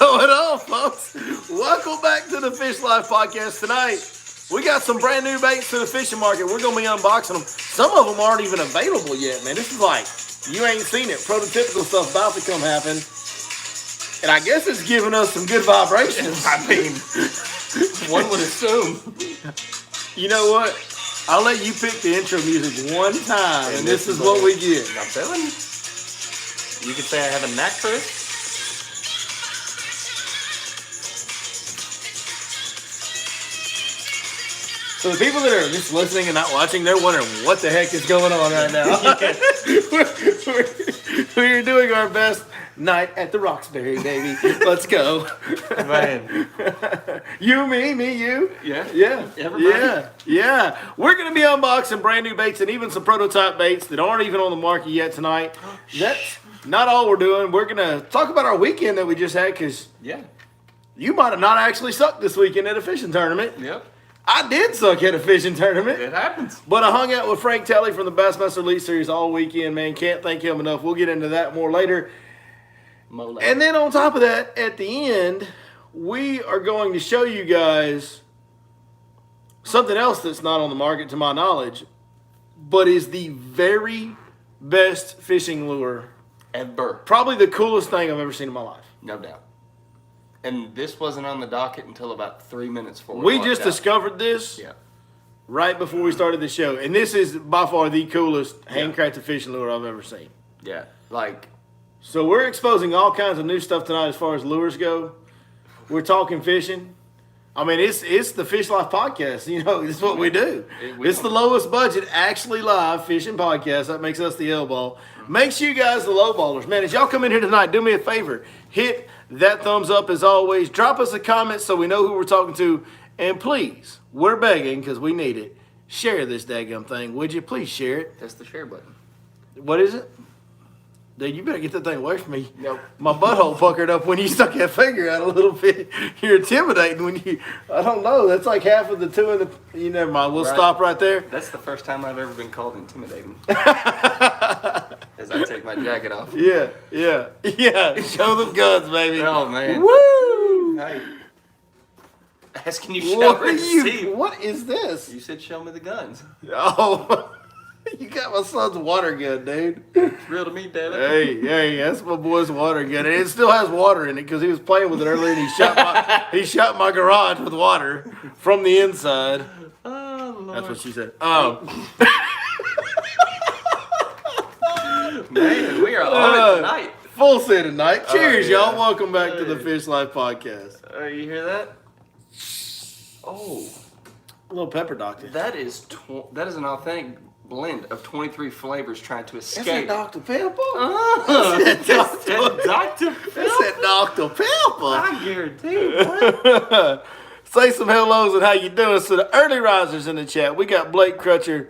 going on, folks? Welcome back to the Fish Life Podcast. Tonight, we got some brand new baits to the fishing market. We're going to be unboxing them. Some of them aren't even available yet, man. This is like, you ain't seen it. Prototypical stuff about to come happen. And I guess it's giving us some good vibrations. I mean, one would assume. You know what? I'll let you pick the intro music one time, and this is what we get. I'm telling you. You could say I have a knack for it. So the people that are just listening and not watching, they're wondering what the heck is going on right now. We're doing our best night at the Roxbury, baby. Let's go. Man. You, me, you. Yeah. Yeah. Everybody. Yeah. We're going to be unboxing brand new baits and even some prototype baits that aren't even on the market yet tonight. That's not all we're doing. We're going to talk about our weekend that we just had because you might have not actually sucked this weekend at a fishing tournament. Yep. I did suck at a fishing tournament. It happens. But I hung out with Frank Talley from the Bassmaster Elite Series all weekend, man. Can't thank him enough. We'll get into that more later. And then on top of that, at the end, we are going to show you guys something else that's not on the market to my knowledge, but is the very best fishing lure Ever. Probably the coolest thing I've ever seen in my life. No doubt. And this wasn't on the docket until about 3 minutes before We just discovered this right before we started the show. And this is by far the coolest handcrafted fishing lure I've ever seen. Yeah. Like. So we're exposing all kinds of new stuff tonight as far as lures go. We're talking fishing. I mean, it's the Fish Life Podcast. You know, it's what we do. It's the lowest budget, actually live fishing podcast. That makes us the L-ball. Makes you guys the low ballers. Man, as y'all come in here tonight, do me a favor. Hit that thumbs up as always. Drop us a comment so we know who we're talking to. And please, we're begging because we need it. Share this daggum thing. Would you please share it? That's the share button. What is it? Dude, you better get that thing away from me. Nope. My butthole puckered up when you stuck that finger out a little bit. You're intimidating when you, I don't know. That's like half of the two in the, you never mind. We'll stop right there. That's the first time I've ever been called intimidating. As I take my jacket off. Yeah. Show them guns, baby. Oh, man. Woo! Hey. Asking you shall receive. What is this? You said show me the guns. Oh, you got my son's water gun, dude. It's real to me, Daddy. Hey, that's my boy's water gun. And it still has water in it because he was playing with it earlier and he shot my garage with water from the inside. Oh, Lord. That's what she said. Man, we are on it tonight. Full set tonight. Cheers, yeah. y'all. Welcome back to the Fish Life Podcast. You hear that? Oh. A little pepper doctor. That is an authentic blend of 23 flavors trying to escape. Is that Dr. Pepper? That's Dr. Pepper. That's that Dr. Pepper. I guarantee it. Say some hellos and how you doing. So the early risers in the chat, we got Blake Crutcher,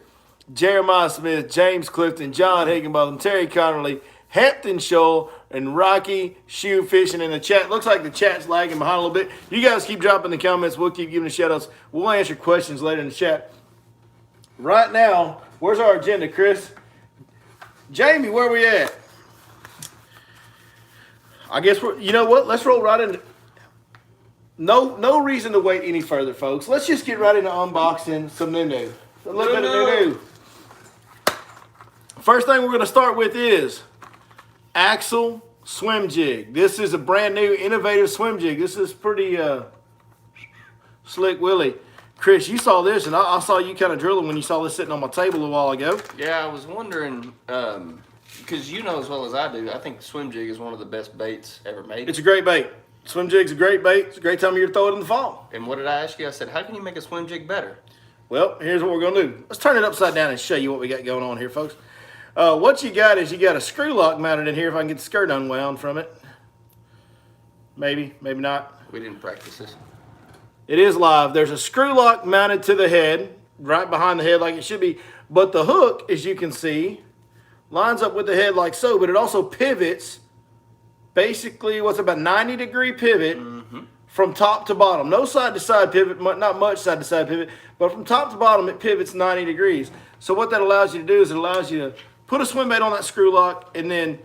Jeremiah Smith, James Clifton, John Higginbotham, Terry Connerly, Hampton Shoal, and Rocky Shoe Fishing in the chat. Looks like the chat's lagging behind a little bit. You guys keep dropping the comments. We'll keep giving the shout-outs. We'll answer questions later in the chat. Right now, where's our agenda, Chris? Jamie, where we at? I guess you know what? Let's roll right into. No reason to wait any further, folks. Let's just get right into unboxing some new. A little bit of new. First thing we're going to start with is Axle Swim Jig. This is a brand new, innovative swim jig. This is pretty slick willy. Chris, you saw this, and I saw you kind of drilling when you saw this sitting on my table a while ago. Yeah, I was wondering, because you know as well as I do, I think the swim jig is one of the best baits ever made. It's a great bait. Swim jig's a great bait. It's a great time of year to throw it in the fall. And what did I ask you? I said, how can you make a swim jig better? Well, here's what we're going to do. Let's turn it upside down and show you what we got going on here, folks. What you got is you got a screw lock mounted in here, if I can get the skirt unwound from it. Maybe not. We didn't practice this. It is live. There's a screw lock mounted to the head, right behind the head like it should be. But the hook, as you can see, lines up with the head like so, but it also pivots basically what's about 90-degree pivot from top to bottom. No side-to-side pivot, not much side-to-side pivot, but from top to bottom it pivots 90 degrees. So what that allows you to do is it allows you to put a swim bait on that screw lock and then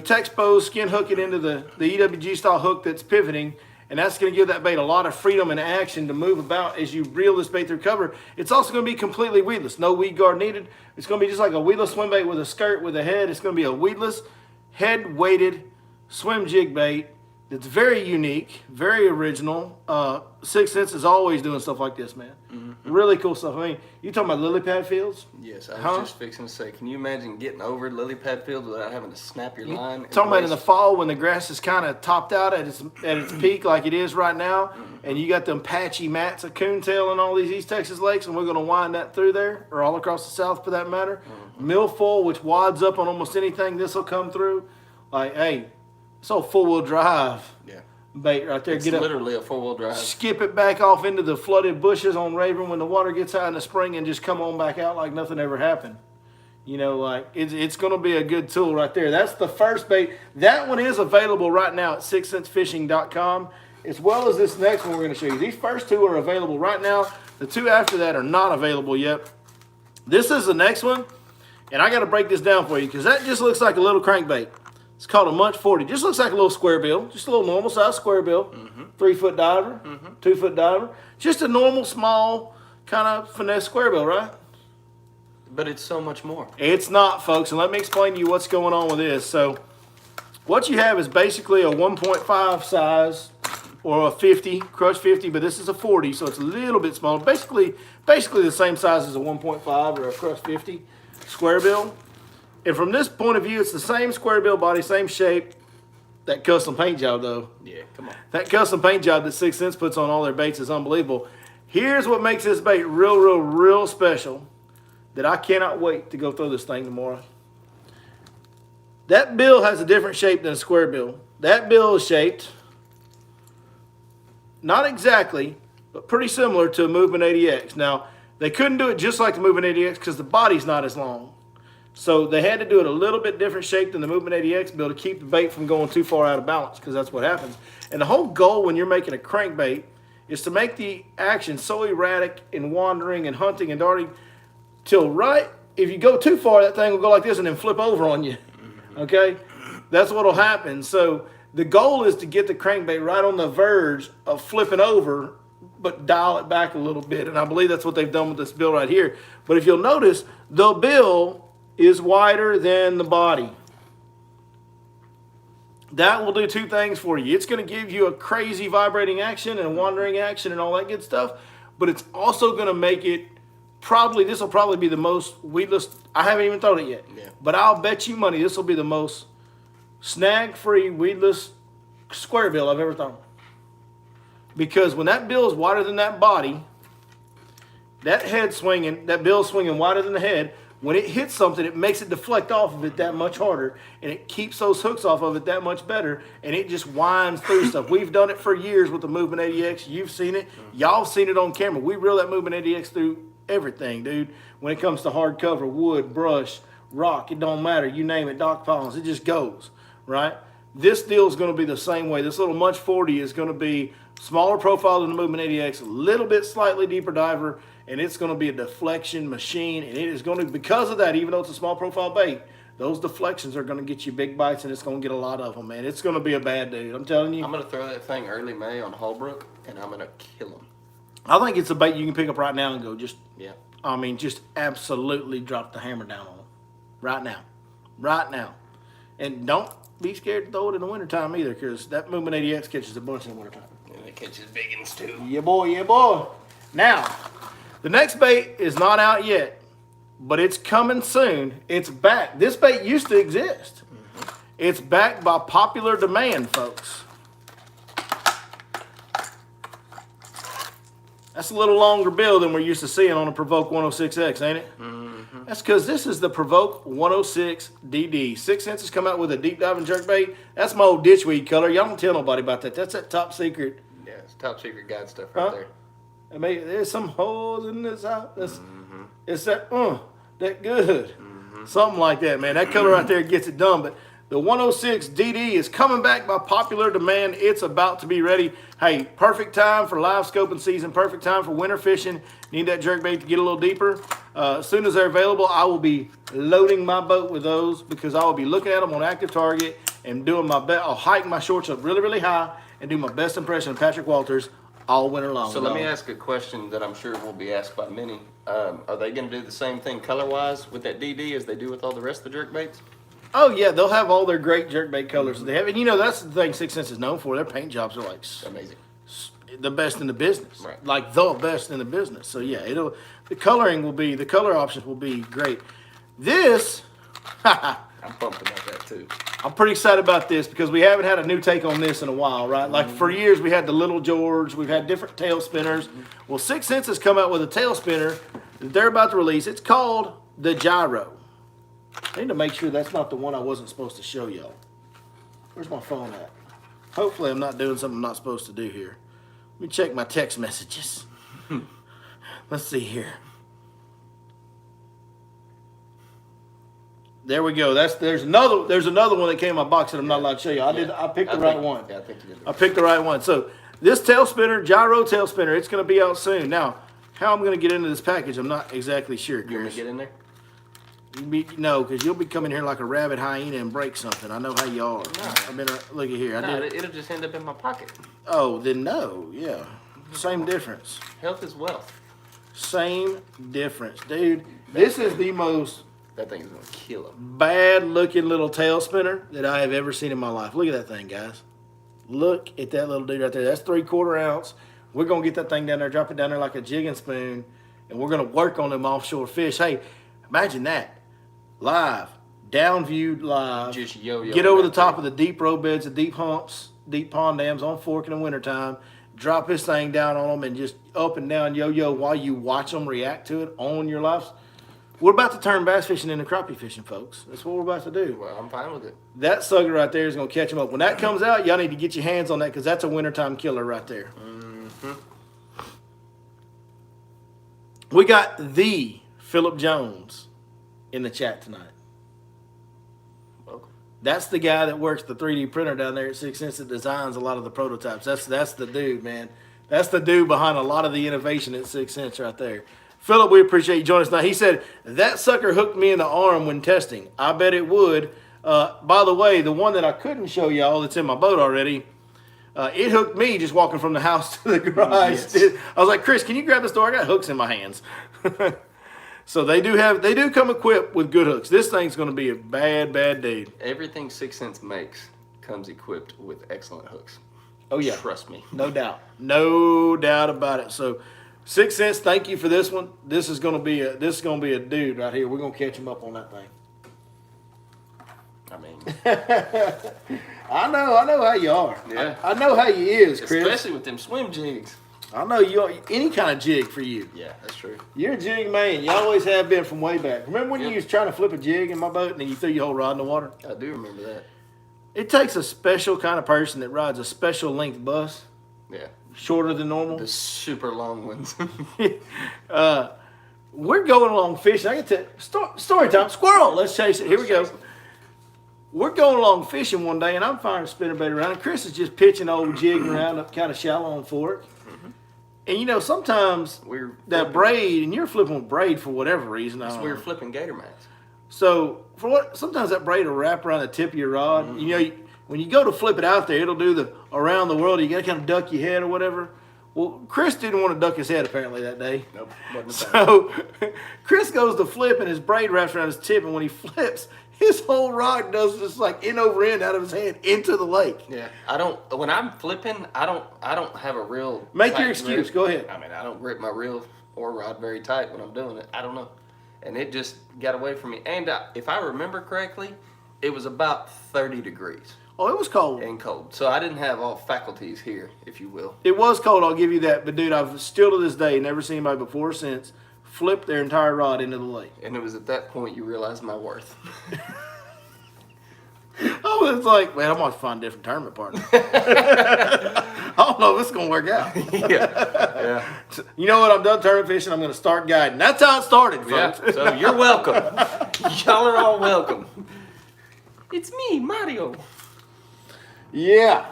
Texpose, skin hook it into the EWG style hook that's pivoting, and that's going to give that bait a lot of freedom and action to move about as you reel this bait through cover. It's also going to be completely weedless. No weed guard needed. It's going to be just like a weedless swim bait with a skirt with a head. It's going to be a weedless, head-weighted swim jig bait that's very unique, very original. 6th Sense is always doing stuff like this, man. Mm-hmm. Really cool stuff. I mean, you talking about lily pad fields? Yes, I was just fixing to say, can you imagine getting over lily pad fields without having to snap your line? Talking about in the fall when the grass is kind of topped out at its peak like it is right now, and you got them patchy mats of coontail in all these East Texas lakes, and we're going to wind that through there, or all across the South for that matter. Milfoil, which wads up on almost anything, this will come through. Like, hey, it's all 4-wheel drive. Yeah. Bait right there. It's literally a 4-wheel drive. Skip it back off into the flooded bushes on Raven when the water gets high in the spring, and just come on back out like nothing ever happened. It's going to be a good tool right there. That's the first bait. That one is available right now at 6centsfishing.com, as well as this next one we're going to show you. These first two are available right now. The two after that are not available yet. This is the next one, and I got to break this down for you because that just looks like a little crankbait. It's called a Munch 40. Just looks like a little square bill, just a little normal size square bill. 3-foot diver, 2-foot diver. Just a normal, small, kind of finesse square bill, right? But it's so much more. It's not, folks, and let me explain to you what's going on with this. So what you have is basically a 1.5 size or a 50, crush 50, but this is a 40, so it's a little bit smaller. Basically the same size as a 1.5 or a crush 50 square bill. And from this point of view, it's the same square bill body, same shape. That custom paint job, though. Yeah, come on. That custom paint job that 6th Sense puts on all their baits is unbelievable. Here's what makes this bait real special that I cannot wait to go throw this thing tomorrow. That bill has a different shape than a square bill. That bill is shaped, not exactly, but pretty similar to a Movement 80X. Now, they couldn't do it just like the Movement 80X because the body's not as long. So they had to do it a little bit different shape than the Movement 80X bill to keep the bait from going too far out of balance, because that's what happens. And the whole goal when you're making a crankbait is to make the action so erratic and wandering and hunting and darting till if you go too far, that thing will go like this and then flip over on you. Okay? That's what will happen. So the goal is to get the crankbait right on the verge of flipping over, but dial it back a little bit. And I believe that's what they've done with this bill right here. But if you'll notice, the bill is wider than the body. That will do two things for you. It's going to give you a crazy vibrating action and wandering action and all that good stuff, but it's also going to make it this will probably be the most weedless. I haven't even thrown it yet, but I'll bet you money this will be the most snag-free, weedless square bill I've ever thrown. Because when that bill is wider than that body, that bill swinging wider than the head, when it hits something, it makes it deflect off of it that much harder, and it keeps those hooks off of it that much better, and it just winds through stuff. We've done it for years with the Movement 80X. You've seen it. Y'all have seen it on camera. We reel that Movement 80X through everything, dude. When it comes to hard cover, wood, brush, rock, it don't matter. You name it, dock piles, it just goes, right? This deal is going to be the same way. This little Munch 40 is going to be smaller profile than the Movement 80X, a little bit slightly deeper diver, and it's going to be a deflection machine, and it is going to, because of that, even though it's a small profile bait, those deflections are going to get you big bites, and it's going to get a lot of them, man. It's going to be a bad dude, I'm telling you. I'm going to throw that thing early May on Holbrook, and I'm going to kill him. I think it's a bait you can pick up right now and go just absolutely drop the hammer down on them. Right now. And don't be scared to throw it in the wintertime either, because that Movement 80X catches a bunch in the wintertime. And it catches big ones too. Yeah, boy. Now, the next bait is not out yet, but it's coming soon. It's back. This bait used to exist. It's back by popular demand, folks. That's a little longer bill than we're used to seeing on a Provoke 106X, ain't it? Mm-hmm. That's because this is the Provoke 106 DD. 6th Sense has come out with a deep diving jerkbait. That's my old ditchweed color. Y'all don't tell nobody about that. That's that top secret. Yeah, it's top secret guide stuff right there. I mean, there's some holes in this out. It's that good. Something like that, man. That color right there gets it done. But The 106 DD is coming back by popular demand. It's about to be ready. Hey, perfect time for live scoping season. Perfect time for winter fishing. Need that jerkbait to get a little deeper. As soon as they're available, I will be loading my boat with those because I will be looking at them on active target and doing my best. I'll hike my shorts up really, really high and do my best impression of Patrick Walters all winter long. So let me ask a question that I'm sure will be asked by many. Are they going to do the same thing color-wise with that DD as they do with all the rest of the jerkbaits? Oh, yeah, they'll have all their great jerkbait colors that they have. And, you know, that's the thing 6 Sense is known for. Their paint jobs are, like, amazing. The best in the business. Right. Like, the best in the business. So, yeah, the color options will be great. This, I'm pumped about that, too. I'm pretty excited about this because we haven't had a new take on this in a while, right? Like, for years, we had the Little George. We've had different tail spinners. Well, 6 Sense has come out with a tail spinner that they're about to release. It's called the Gyro. I need to make sure that's not the one I wasn't supposed to show y'all. Where's my phone at? Hopefully I'm not doing something I'm not supposed to do here. Let me check my text messages. Let's see here. There we go. There's another one that came in my box that I'm not allowed to show you. I picked the right one. Yeah, I think you did. I picked the right one. So this tail spinner, Gyro tail spinner, it's going to be out soon. Now, how I'm going to get into this package, I'm not exactly sure, Chris. You want me to get in there? No, because you'll be coming here like a rabid hyena and break something. I know how you are. No. I've been look at here. It'll just end up in my pocket. Oh, then no. Yeah. Same difference. Health is wealth. Same difference. Dude, this is the most That thing is going to kill him. bad looking little tail spinner that I have ever seen in my life. Look at that thing, guys. Look at that little dude right there. That's 3/4 ounce. We're going to get that thing down there, drop it down there like a jigging spoon, and we're going to work on them offshore fish. Hey, imagine that. Live, down viewed live. Just yo-yo. Get over the top of the deep road beds, the deep humps, deep pond dams on fork in the wintertime. Drop this thing down on them and just up and down yo-yo while you watch them react to it on your lives. We're about to turn bass fishing into crappie fishing, folks. That's what we're about to do. Well, I'm fine with it. That sucker right there is going to catch them up. When that comes out, y'all need to get your hands on that because that's a wintertime killer right there. Mm-hmm. We got the Phillip Jones in the chat tonight. Welcome. That's the guy that works the 3D printer down there at 6 Sense that designs a lot of the prototypes. That's the dude, man. That's the dude behind a lot of the innovation at 6 Sense right there. Phillip, we appreciate you joining us tonight. He said, that sucker hooked me in the arm when testing. I bet it would. By the way, the one that I couldn't show y'all that's in my boat already, it hooked me just walking from the house to the garage. Yes. I was like, Chris, can you grab this door? I got hooks in my hands. So they do come equipped with good hooks. This thing's going to be a bad dude. Everything 6 Sense makes comes equipped with excellent hooks. Oh yeah, trust me. No doubt about it. So 6 Sense, thank you for this one. This is going to be a dude right here. We're going to catch him up on that thing. I mean, I know how you are. Yeah. I know how you is, Chris. Especially with them swim jigs. I know you are, any kind of jig for you. Yeah, that's true. You're a jig man. You always have been from way back. Remember when you was trying to flip a jig in my boat and then you threw your whole rod in the water? I do remember that. It takes a special kind of person that rides a special length bus. Yeah. Shorter than normal. The super long ones. We're going along fishing. I get to story time. Squirrel. Let's chase it. Here we go. We're going along fishing one day, and I'm firing a spinnerbait around, and Chris is just pitching old jig around up kind of shallow on fork. And, you know, sometimes that braid, and you're flipping with braid for whatever reason. We were flipping gator mats. So, sometimes that braid will wrap around the tip of your rod. Mm-hmm. You know, when you go to flip it out there, it'll do the around the world. You got to kind of duck your head or whatever. Well, Chris didn't want to duck his head apparently that day. Nope. So, Chris goes to flip, and his braid wraps around his tip, and when he flips, his whole rod does just like end over end out of his hand into the lake. Yeah, when I'm flipping, I don't have a real. Make your excuse. Grip. Go ahead. I mean, I don't grip my reel or rod very tight when I'm doing it. I don't know, and it just got away from me. And if I remember correctly, it was about 30 degrees. Oh, it was cold. And cold. So I didn't have all faculties here, if you will. It was cold, I'll give you that. But dude, I've still to this day never seen anybody before or since flip their entire rod into the lake. And it was at that point you realized my worth. I was like, man, I'm going to find a different tournament partner. I don't know if it's going to work out. Yeah. You know what? I'm done tournament fishing. I'm going to start guiding. That's how it started, folks. Yeah. So you're welcome. Y'all are all welcome. It's me, Mario. Yeah.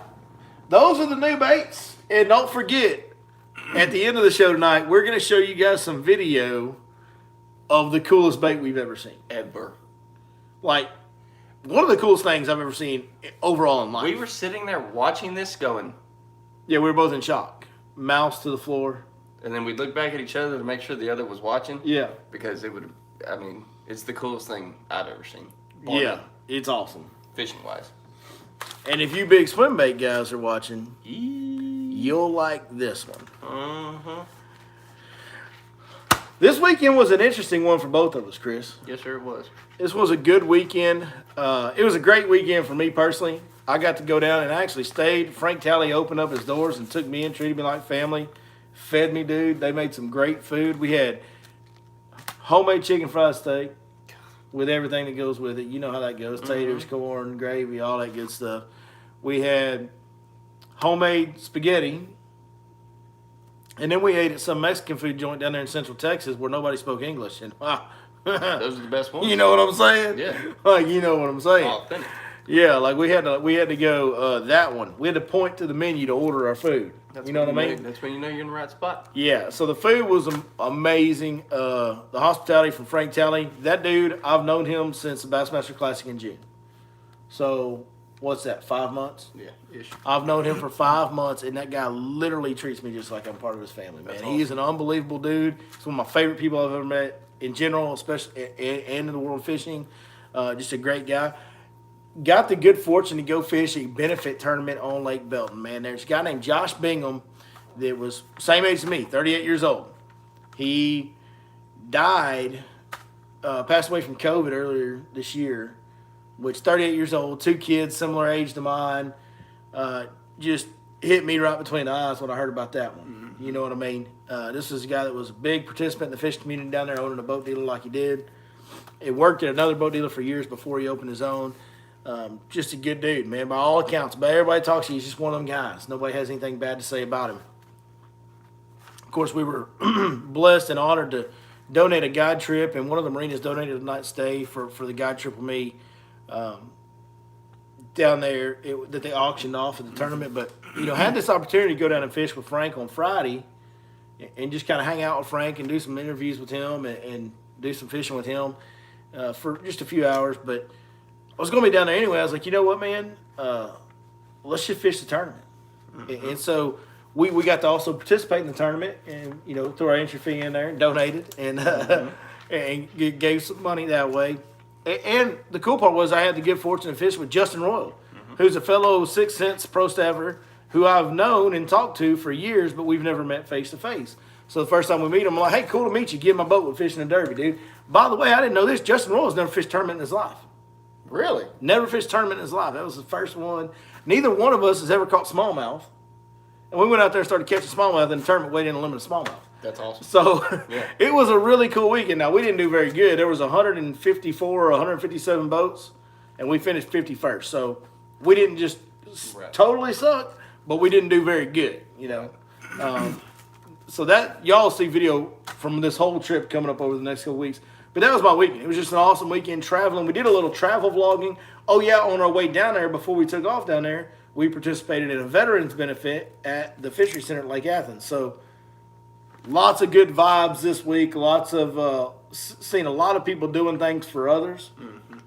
Those are the new baits. And don't forget, at the end of the show tonight, we're going to show you guys some video of the coolest bait we've ever seen. Ever. Like, one of the coolest things I've ever seen overall in life. We were sitting there watching this going. Yeah, we were both in shock. Mouse to the floor. And then we looked back at each other to make sure the other was watching. Yeah. Because it's the coolest thing I've ever seen. Yeah, it's awesome. Fishing wise. And if you big swim bait guys are watching, you'll like this one. Uh-huh. This weekend was an interesting one for both of us, Chris. Yes, sir, it was. This was a good weekend. It was a great weekend for me personally. I got to go down and actually stayed. Frank Talley opened up his doors and took me in, treated me like family. Fed me, dude. They made some great food. We had homemade chicken fried steak with everything that goes with it. You know how that goes. Taters, corn, gravy, all that good stuff. We had homemade spaghetti. And then we ate at some Mexican food joint down there in Central Texas where nobody spoke English. And wow. Those are the best ones. You know what I'm saying? Yeah. Like, you know what I'm saying. Authentic. Yeah, like we had to go that one. We had to point to the menu to order our food. You know what I mean? That's when you know you're in the right spot. Yeah, so the food was amazing. The hospitality from Frank Talley. That dude, I've known him since the Bassmaster Classic in June. So, what's that, 5 months? Yeah, ish. I've known him for 5 months, and that guy literally treats me just like I'm part of his family, man. That's He is an unbelievable dude. He's one of my favorite people I've ever met in general, especially and in the world of fishing. Just a great guy. Got the good fortune to go fish a benefit tournament on Lake Belton, man. There's a guy named Josh Bingham that was same age as me, 38 years old. He died, passed away from COVID earlier this year, which 38 years old, 2 kids, similar age to mine. Just hit me right between the eyes when I heard about that one. Mm-hmm. You know what I mean? This is a guy that was a big participant in the fishing community down there, owning a boat dealer like he did. He worked at another boat dealer for years before he opened his own. Just a good dude, man, by all accounts. But everybody talks to you, he's just one of them guys. Nobody has anything bad to say about him. Of course, we were blessed and honored to donate a guide trip, and one of the marinas donated a night stay for the guide trip with me down there that they auctioned off at the tournament. But, had this opportunity to go down and fish with Frank on Friday and just kind of hang out with Frank and do some interviews with him and do some fishing with him for just a few hours. But I was going to be down there anyway. I was like, you know what, man? Let's just fish the tournament. Mm-hmm. And so we got to also participate in the tournament and, throw our entry fee in there and donated and and gave some money that way. And the cool part was I had the good fortune to fish with Justin Royal, who's a fellow Sixth Sense pro staffer who I've known and talked to for years, but we've never met face to face. So the first time we meet him, I'm like, hey, cool to meet you. Get in my boat with fishing a derby, dude. By the way, I didn't know this. Justin Royal's never fished a tournament in his life. Really? Never fished a tournament in his life. That was the first one. Neither one of us has ever caught smallmouth. And we went out there and started catching smallmouth in the tournament weighed in a limit of smallmouth. That's awesome. So It was a really cool weekend. Now, we didn't do very good. There was 154 or 157 boats, and we finished 51st. So we didn't just totally suck, but we didn't do very good, So that y'all see video from this whole trip coming up over the next couple weeks. But that was my weekend. It was just an awesome weekend traveling. We did a little travel vlogging. Oh, yeah, on our way down there, before we took off down there, we participated in a veterans benefit at the Fishery Center at Lake Athens. So lots of good vibes this week. Lots of seeing a lot of people doing things for others,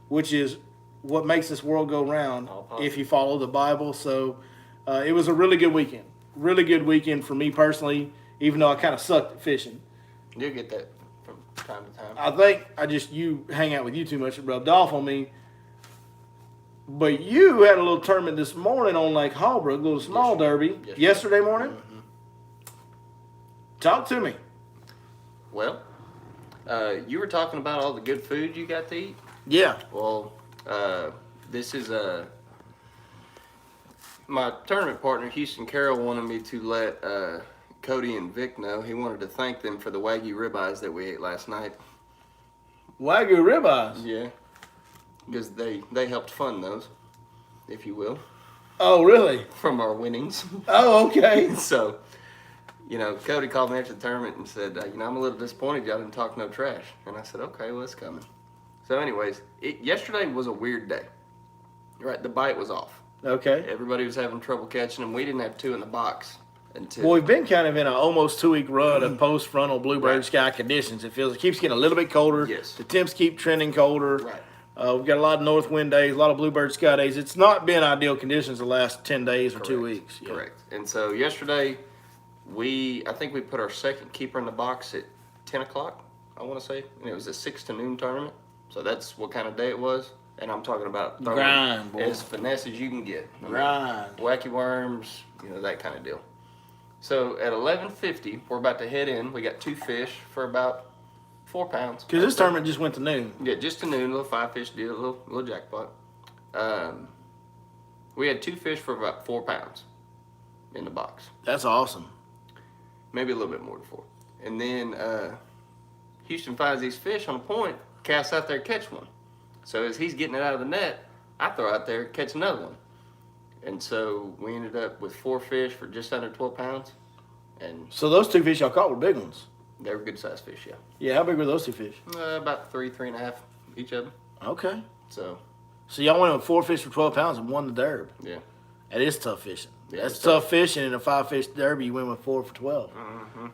which is what makes this world go round if you follow the Bible. So it was a really good weekend. Really good weekend for me personally, even though I kind of sucked at fishing. You'll get that from time to time. I think you hang out with you too much. It rubbed off on me. But you had a little tournament this morning on Lake Hallbrook, a little small derby, yesterday morning. Mm-hmm. Talk to me. Well, you were talking about all the good food you got to eat. Yeah. Well, this is my tournament partner, Houston Carroll, wanted me to let Cody and Vic know. He wanted to thank them for the Wagyu ribeyes that we ate last night. Wagyu ribeyes? Yeah. Because they helped fund those, if you will. Oh, really? From our winnings. Oh, okay. So, Cody called me after the tournament and said, I'm a little disappointed y'all didn't talk no trash. And I said, okay, well, it's coming. So anyways, yesterday was a weird day. Right, the bite was off. Okay. Everybody was having trouble catching them. We didn't have 2 in the box until. Well, we've been kind of in an almost 2-week run of post-frontal bluebird sky conditions. It keeps getting a little bit colder. Yes. The temps keep trending colder. Right. We've got a lot of north wind days, a lot of bluebird sky days. It's not been ideal conditions the last 10 days or 2 weeks. Yeah. Correct. And so yesterday, I think we put our second keeper in the box at 10 o'clock, I want to say. And it was a 6 to noon tournament. So that's what kind of day it was. And I'm talking about Grind, boy. as finesse as you can get. Grind. Wacky worms, that kind of deal. So at 11:50, we're about to head in. We got 2 fish for about 4 pounds. Because this tournament just went to noon. Yeah, just to noon, a little 5-fish deal, a little jackpot. We had 2 fish for about 4 pounds in the box. That's awesome. Maybe a little bit more than 4. And then Houston finds these fish on a point, casts out there, catch one. So as he's getting it out of the net, I throw out there, catch another one. And so we ended up with 4 fish for just under 12 pounds. And So those 2 fish y'all caught were big ones. they were good sized fish, yeah. Yeah, how big were those 2 fish? About 3.5 each of them. Okay. So, y'all went with 4 fish for 12 pounds and won the derby. yeah. That is tough fishing. Yeah, That's it's tough fishing in a 5-fish derby. You win with 4 for 12.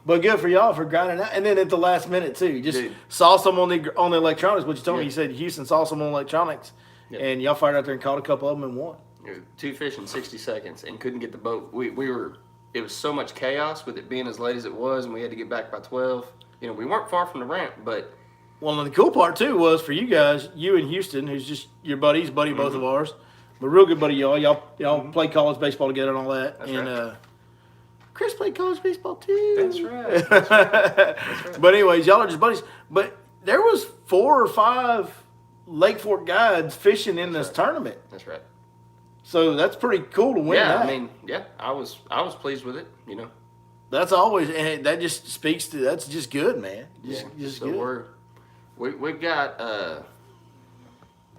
But good for y'all for grinding out. And then at the last minute too, you just Dude. saw some on the electronics. What you told me, Yeah. you said Houston saw some on electronics, Yeah. and y'all fired out there and caught a couple of them and won. 2 fish in 60 seconds and couldn't get the boat. It was so much chaos with it being as late as it was, and we had to get back by 12. We weren't far from the ramp, but Well, and the cool part too was for you guys, you and Houston, who's just your buddy both of ours, but real good buddy y'all. Y'all played college baseball together and all that. That's and right. Chris played college baseball too. That's right. That's right. But anyways, y'all are just buddies. But there was 4 or 5 Lake Fork guides fishing in this tournament. That's right. So that's pretty cool to win Yeah, that. I mean, yeah, I was pleased with it, That's always, and that just speaks to, that's just good, man. Just so good. we've got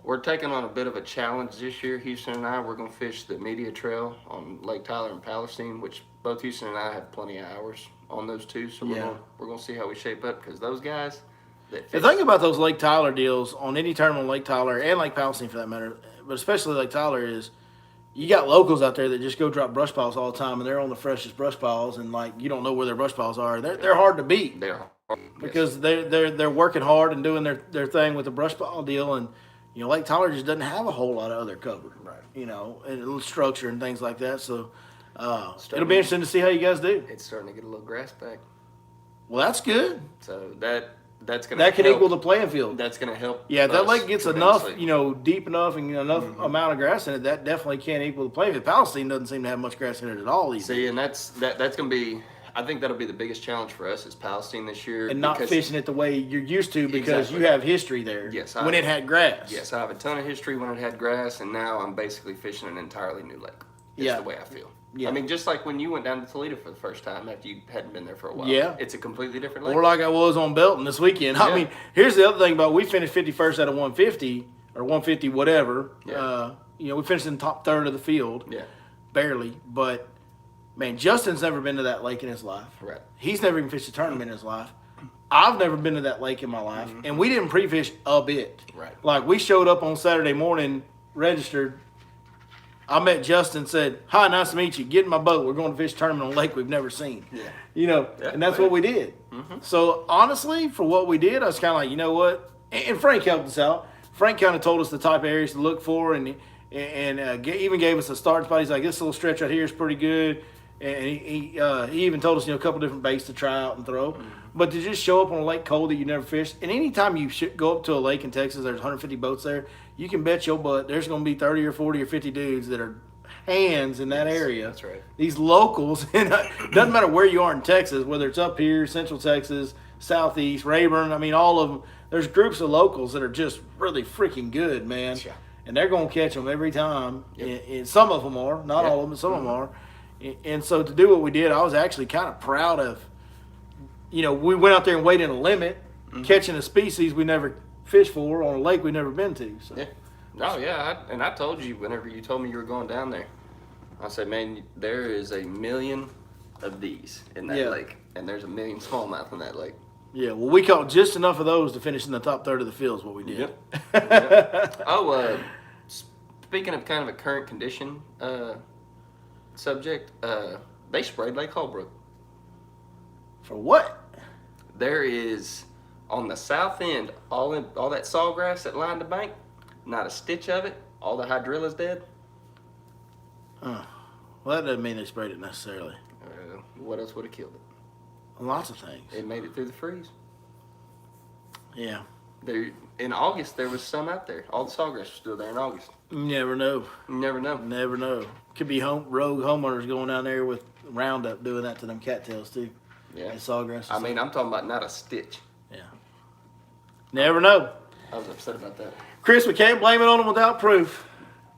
we're taking on a bit of a challenge this year. Houston and I, we're gonna fish the Media Trail on Lake Tyler and Palestine, which both Houston and I have plenty of hours on those two. So we're gonna see how we shape up, because those guys that The fish, thing about those Lake Tyler deals on any tournament on Lake Tyler and Lake Palestine for that matter, but especially Lake Tyler, is you got locals out there that just go drop brush piles all the time, and they're on the freshest brush piles, and like you don't know where their brush piles are. They're hard to beat they're because they're working hard and doing their thing with the brush pile deal, and Lake Tyler just doesn't have a whole lot of other cover, Right. and a little structure and things like that. So it'll be interesting to see how you guys do. it's starting to get a little grass back. Well, that's good. So that's gonna That can help. equal the playing field. That's gonna help. Yeah, if that us lake gets enough, tremendously. deep enough and enough amount of grass in it, that definitely can equal the playing field. Palestine doesn't seem to have much grass in it at all either. See, and that's gonna be. I think that'll be the biggest challenge for us is Palestine this year. And not because- fishing it the way you're used to because Exactly. you have history there. Yes, when it had grass. Yes, I have a ton of history when it had grass, and now I'm basically fishing an entirely new lake. It's Yeah. the way I feel. Yeah. I mean, just like when you went down to Toledo for the first time after you hadn't been there for a while. Yeah. It's a completely different lake. Or like I was on Belton this weekend. Yeah. I mean, here's the other thing about we finished 51st out of 150 or 150 whatever. Yeah. We finished in the top third of the field. Yeah. Barely, but man, Justin's never been to that lake in his life. Right. He's never even fished a tournament in his life. I've never been to that lake in my life, and we didn't pre-fish a bit. Right. Like we showed up on Saturday morning, registered. I met Justin, said, "Hi, nice to meet you. Get in my boat. We're going to fish a tournament on a lake we've never seen." Yeah. And that's what we did. So honestly, for what we did, I was kind of like, you know what? And Frank helped us out. Frank kind of told us the type of areas to look for, and even gave us a start spot. He's like, this little stretch right here is pretty good. And he even told us, a couple different baits to try out and throw. But to just show up on a lake cold that you never fished, and anytime you go up to a lake in Texas, there's 150 boats there, you can bet your butt there's going to be 30 or 40 or 50 dudes that are hands in that area. That's right. These locals, and it doesn't matter where you are in Texas, whether it's up here, Central Texas, Southeast, Rayburn, I mean, all of them, there's groups of locals that are just really freaking good, man. Yeah. And they're going to catch them every time. Yep. And some of them are, not all of them, but some of them are. And so to do what we did, I was actually kind of proud of, we went out there and weighed in a limit, catching a species we never fished for on a lake we've never been to. So. Yeah. Oh, yeah. I told you whenever you told me you were going down there, I said, man, there is 1 million of these in that lake, and there's 1 million smallmouth in that lake. Yeah, well, we caught just enough of those to finish in the top third of the field is what we did. Yep. Oh, Speaking of kind of a current condition subject, they sprayed Lake Holbrook. For what? There is, on the south end, all that sawgrass that lined the bank, not a stitch of it. All the hydrilla's dead. Well, that doesn't mean they sprayed it necessarily. What else would have killed it? Lots of things. It made it through the freeze. Yeah. There, in August, there was some out there. All the sawgrass was still there in August. You never know. You never know. Never know. Could be rogue homeowners going down there with Roundup doing that to them cattails too. Yeah. And sawgrass. I mean, I'm talking about not a stitch. Yeah. Never know. I was upset about that. Chris, we can't blame it on them without proof.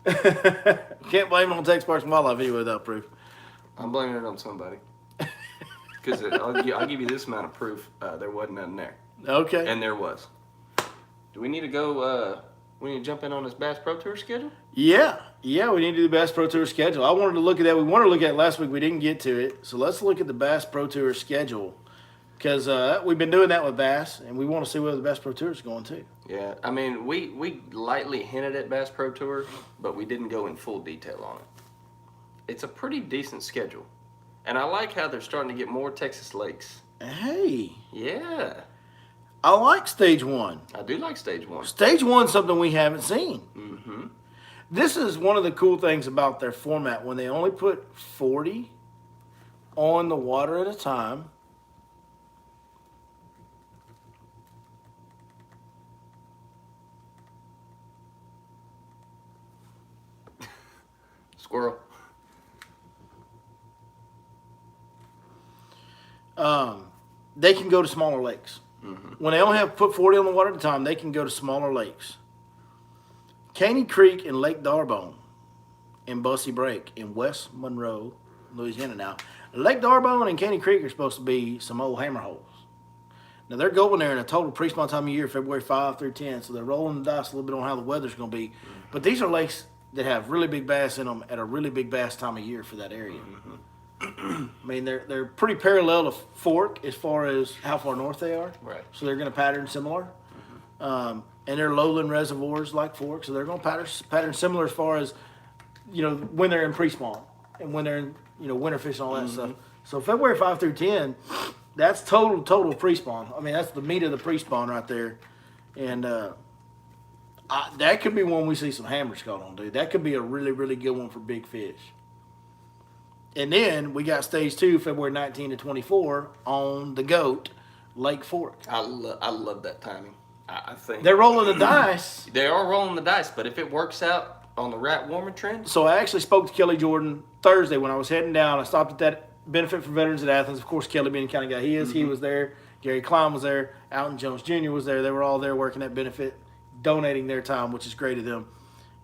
Can't blame it on Texas Parks and Wildlife anyway without proof. I'm blaming it on somebody. Because I'll give you this amount of proof. There wasn't nothing there. Okay. And there was. Do we need to go, we need to jump in on this Bass Pro Tour schedule? Yeah, we need to do the Bass Pro Tour schedule. I wanted to look at that. We wanted to look at it last week. We didn't get to it. So let's look at the Bass Pro Tour schedule. Because we've been doing that with Bass, and we want to see where the Bass Pro Tour is going to. Yeah, I mean, we lightly hinted at Bass Pro Tour, but we didn't go in full detail on it. It's a pretty decent schedule. And I like how they're starting to get more Texas lakes. Hey. Yeah. I like Stage 1. I do like Stage 1. Stage 1's something we haven't seen. Mm-hmm. This is one of the cool things about their format. When they only put 40 on the water at a time, Squirrel. they can go to smaller lakes. Mm-hmm. When they only have put 40 on the water at a time, they can go to smaller lakes. Caney Creek and Lake Darbone in Bussy Break in West Monroe, Louisiana now. Lake Darbone and Caney Creek are supposed to be some old hammer holes. Now, they're going there in a total pre-spawn time of year, February 5 through 10, so they're rolling the dice a little bit on how the weather's going to be. Mm-hmm. But these are lakes that have really big bass in them at a really big bass time of year for that area. Mm-hmm. I mean, they're pretty parallel to Fork as far as how far north they are. Right. So they're going to pattern similar. And they're lowland reservoirs like Fork, so they're going to pattern similar as far as, when they're in pre-spawn and when they're in, winter fish and all that stuff. So February 5 through 10, that's total pre-spawn. I mean, that's the meat of the pre-spawn right there. And that could be one we see some hammers caught on, dude. That could be a really, really good one for big fish. And then we got Stage 2, February 19 to 24 on the GOAT, Lake Fork. I love that timing. I think they're rolling the dice. They are rolling the dice, but if it works out on the right warmer trend. So I actually spoke to Kelly Jordan Thursday when I was heading down. I stopped at that Benefit for Veterans at Athens. Of course, Kelly being the kind of guy he is, he was there. Gary Klein was there. Alton Jones Jr. was there. They were all there working at Benefit, donating their time, which is great of them.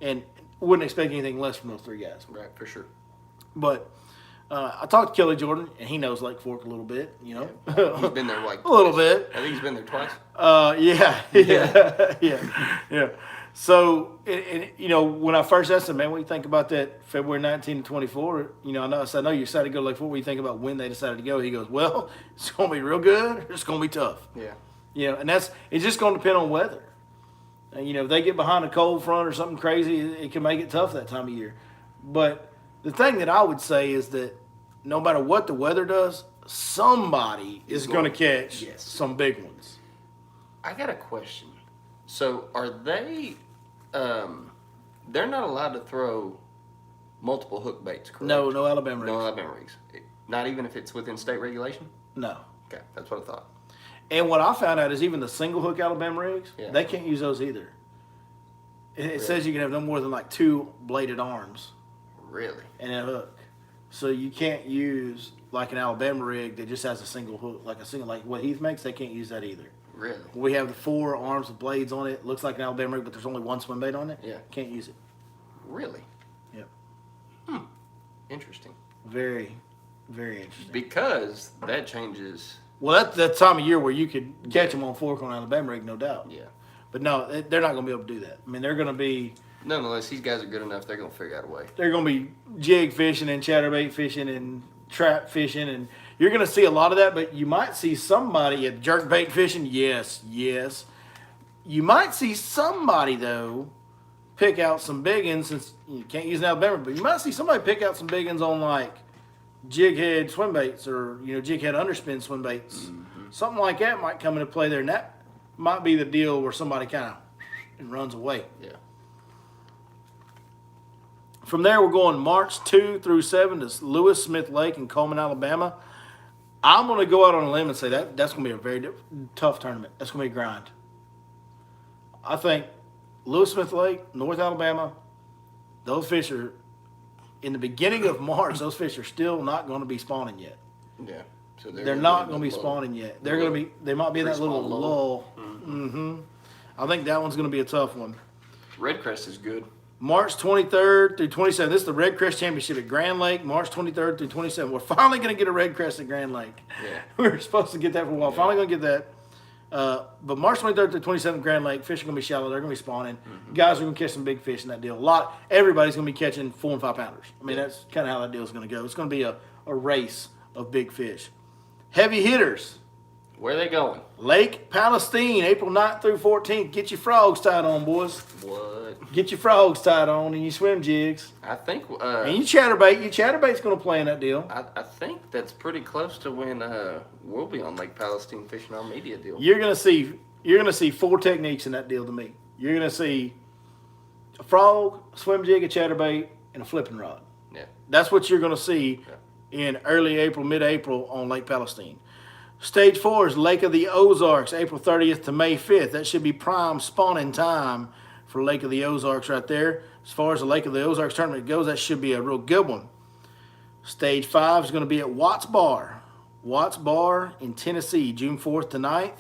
And wouldn't expect anything less from those three guys. Right, for sure. But I talked to Kelly Jordan, and he knows Lake Fork a little bit, Yeah. He's been there like a little bit. I think he's been there twice. Yeah. So, when I first asked him, man, what do you think about that February 19 to 24? I said, I know you decided to go to Lake Fork. What do you think about when they decided to go? He goes, well, it's going to be real good or it's going to be tough. Yeah. And it's just going to depend on weather. If they get behind a cold front or something crazy, it can make it tough that time of year. But the thing that I would say is that no matter what the weather does, somebody is going to catch some big ones. I got a question. So are they, they're not allowed to throw multiple hook baits, correct? No Alabama rigs. No Alabama rigs. Not even if it's within state regulation? No. Okay, that's what I thought. And what I found out is even the single hook Alabama rigs, they can't use those either. It says you can have no more than like 2 bladed arms. Really? And a hook. So you can't use like an Alabama rig that just has a single hook, like what Heath makes, they can't use that either. Really? We have the 4 arms with blades on it. Looks like an Alabama rig, but there's only 1 swim bait on it. Yeah. Can't use it. Really? Yep. Interesting. Very, very interesting. Because that changes. Well, that's that time of year where you could catch them on Fork on Alabama rig, no doubt. Yeah. But no, they're not going to be able to do that. I mean, they're going to be. Nonetheless, these guys are good enough. They're going to figure out a way. They're going to be jig fishing and chatterbait fishing and trap fishing, and you're going to see a lot of that. But you might see somebody at jerkbait fishing. Yes. You might see somebody though pick out some big ones, since you can't use an Alabama, but you might see somebody pick out some big ones on like jig head swim baits or jig head underspin swim baits. Something like that might come into play there, and that might be the deal where somebody kind of runs away. Yeah. From there, we're going March 2 through 7 to Lewis Smith Lake in Coleman, Alabama. I'm going to go out on a limb and say that's going to be a very tough tournament. That's going to be a grind. I think Lewis Smith Lake, North Alabama, those fish are, in the beginning of March, those fish are still not going to be spawning yet. Yeah. So they're not going to be spawning yet. They're going to be. They might be in that little lull. I think that one's going to be a tough one. Red Crest is good. March 23rd through 27th. This is the Red Crest Championship at Grand Lake. March 23rd through 27th. We're finally going to get a Red Crest at Grand Lake. Yeah. We were supposed to get that for a while. Yeah. Finally going to get that. But March 23rd through 27th, Grand Lake. Fish are going to be shallow. They're going to be spawning. Guys are going to catch some big fish in that deal. Everybody's going to be catching 4 and 5 pounders. I mean, that's kind of how that deal is going to go. It's going to be a race of big fish. Heavy hitters. Where are they going? Lake Palestine, April 9th through 14th. Get your frogs tied on, boys. What? Get your frogs tied on and your swim jigs. I think. And your chatterbait. Your chatterbait's going to play in that deal. I think that's pretty close to when we'll be on Lake Palestine fishing our media deal. You're going to see 4 techniques in that deal to me. You're going to see a frog, a swim jig, a chatterbait, and a flipping rod. Yeah. That's what you're going to see in early April, mid-April on Lake Palestine. Stage 4 is Lake of the Ozarks, April 30th to May 5th. That should be prime spawning time for Lake of the Ozarks right there. As far as the Lake of the Ozarks tournament goes, that should be a real good one. Stage 5 is going to be at Watts Bar. Watts Bar in Tennessee, June 4th to 9th.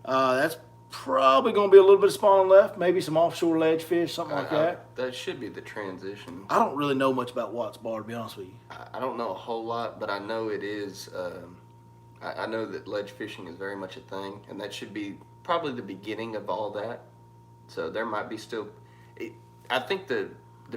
That's probably going to be a little bit of spawning left, maybe some offshore ledge fish, something like that. That should be the transition. I don't really know much about Watts Bar, to be honest with you. I don't know a whole lot, but I know it is... I know that ledge fishing is very much a thing, and that should be probably the beginning of all that. So there might be still. I think the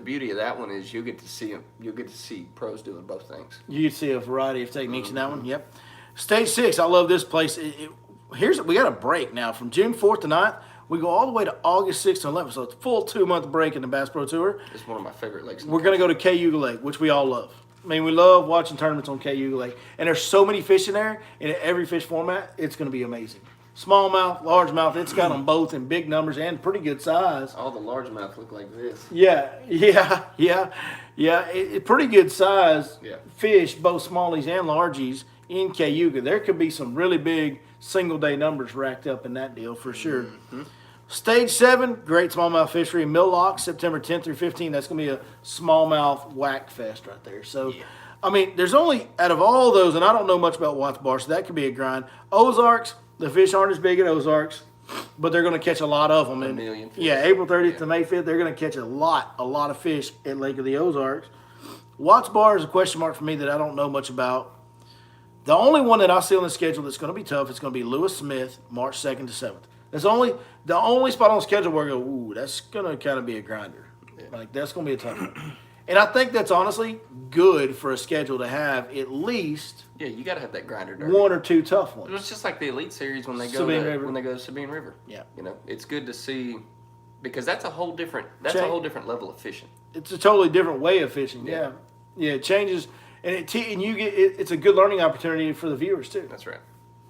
beauty of that one is you'll get to see pros doing both things. You can see a variety of techniques in that one. Yep. Stage 6, I love this place. We got a break now from June 4th to 9th. We go all the way to August 6th to 11th, so it's a full 2-month break in the Bass Pro Tour. It's one of my favorite lakes. We're going to go to Cayuga Lake, which we all love. I mean, we love watching tournaments on Cayuga Lake. And there's so many fish in there, in every fish format, it's going to be amazing. Smallmouth, largemouth, it's got them both in big numbers and pretty good size. All the largemouth look like this. Yeah. Pretty good size fish, both smallies and largies, in Cayuga. There could be some really big single-day numbers racked up in that deal for sure. Mm-hmm. Stage 7, great smallmouth fishery in Mill Lock, September 10th through 15th. That's going to be a smallmouth whack fest right there. So, I mean, there's only, out of all those, and I don't know much about Watts Bar, so that could be a grind. Ozarks, the fish aren't as big at Ozarks, but they're going to catch a lot of them. A million fish. Yeah, April 30th to May 5th, they're going to catch a lot of fish at Lake of the Ozarks. Watts Bar is a question mark for me that I don't know much about. The only one that I see on the schedule that's going to be tough is going to be Lewis Smith, March 2nd to 7th. That's the only spot on the schedule where I go, ooh, that's going to kind of be a grinder. Yeah. Like, that's going to be a tough one. And I think that's honestly good for a schedule to have at least you got to have that grinder derby. 1 or 2 tough ones. It's just like the Elite Series when they go to Sabine River. Yeah. It's good to see because that's a whole different level of fishing. It's a totally different way of fishing. Yeah. It changes and it's a good learning opportunity for the viewers too. That's right.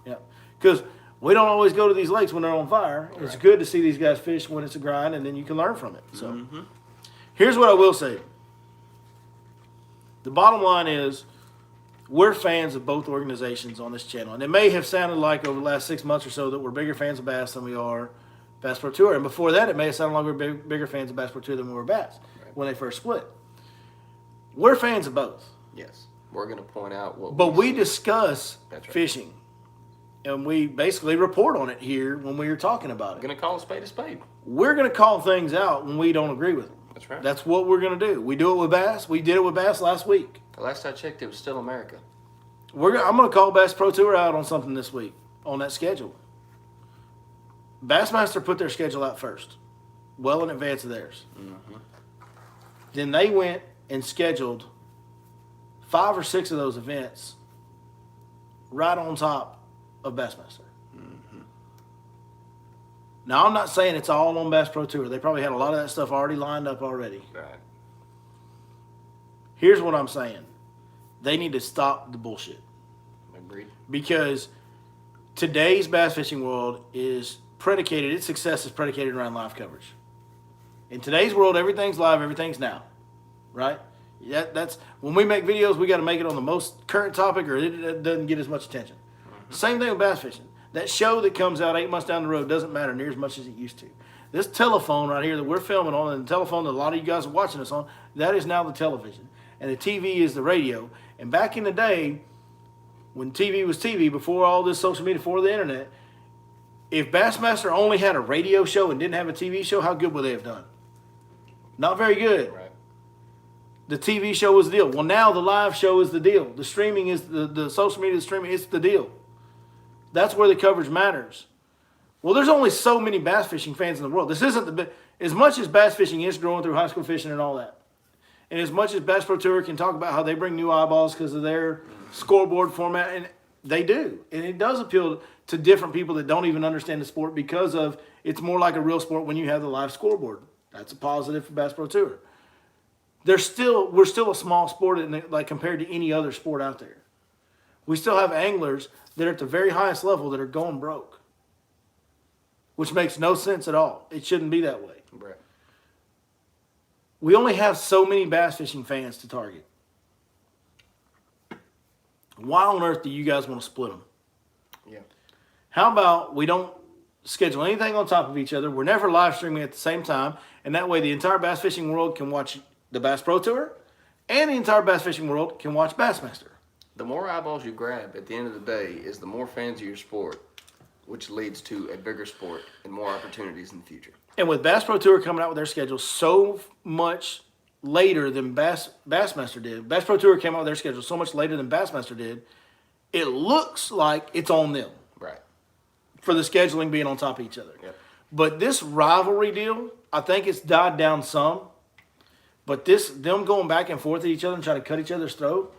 Yeah. Cuz we don't always go to these lakes when they're on fire. Right. It's good to see these guys fish when it's a grind, and then you can learn from it. So, Here's what I will say. The bottom line is we're fans of both organizations on this channel. And it may have sounded like over the last 6 months or so that we're bigger fans of Bass than we are Bass Pro Tour. And before that, it may have sounded like we're bigger fans of Bass Pro Tour than we were Bass when they first split. We're fans of both. Yes. We're going to point out what But we discuss fishing. And we basically report on it here when we are talking about it. We're going to call a spade a spade. We're going to call things out when we don't agree with them. That's right. That's what we're going to do. We do it with Bass. We did it with Bass last week. The last I checked, it was still America. I'm going to call Bass Pro Tour out on something this week, on that schedule. Bassmaster put their schedule out first, well in advance of theirs. Mm-hmm. Then they went and scheduled 5 or 6 of those events right on top of Bassmaster. Mm-hmm. Now, I'm not saying it's all on Bass Pro Tour. They probably had a lot of that stuff already lined up already. Right. Here's what I'm saying. They need to stop the bullshit. Agreed. Because today's bass fishing world is predicated, its success is predicated around live coverage. In today's world, everything's live, everything's now. Right? That's when we make videos, we got to make it on the most current topic or it doesn't get as much attention. Mm-hmm. Same thing with bass fishing. That show that comes out 8 months down the road doesn't matter near as much as it used to. This telephone right here that we're filming on, and the telephone that a lot of you guys are watching us on, that is now the television. And the TV is the radio. And back in the day, when TV was TV, before all this social media, before the internet, if Bassmaster only had a radio show and didn't have a TV show, how good would they have done? Not very good. Right. The TV show was the deal. Well, now the live show is the deal. The streaming is the social media streaming is the deal. That's where the coverage matters. Well, there's only so many bass fishing fans in the world. This isn't as much as bass fishing is growing through high school fishing and all that. And as much as Bass Pro Tour can talk about how they bring new eyeballs because of their scoreboard format, and they do. And it does appeal to different people that don't even understand the sport because of it's more like a real sport when you have the live scoreboard. That's a positive for Bass Pro Tour. We're still a small sport like compared to any other sport out there. We still have anglers that are at the very highest level that are going broke, which makes no sense at all. It shouldn't be that way. Right. We only have so many bass fishing fans to target. Why on earth do you guys want to split them? Yeah. How about we don't schedule anything on top of each other? We're never live streaming at the same time, and that way the entire bass fishing world can watch the Bass Pro Tour, and the entire bass fishing world can watch Bassmaster. The more eyeballs you grab at the end of the day is the more fans of your sport, which leads to a bigger sport and more opportunities in the future. And with Bass Pro Tour coming out with their schedule so much later than Bassmaster did, Bass Pro Tour came out with their schedule so much later than Bassmaster did, it looks like it's on them. Right. For the scheduling being on top of each other. Yep. But this rivalry deal, I think it's died down some. But them going back and forth at each other and trying to cut each other's throat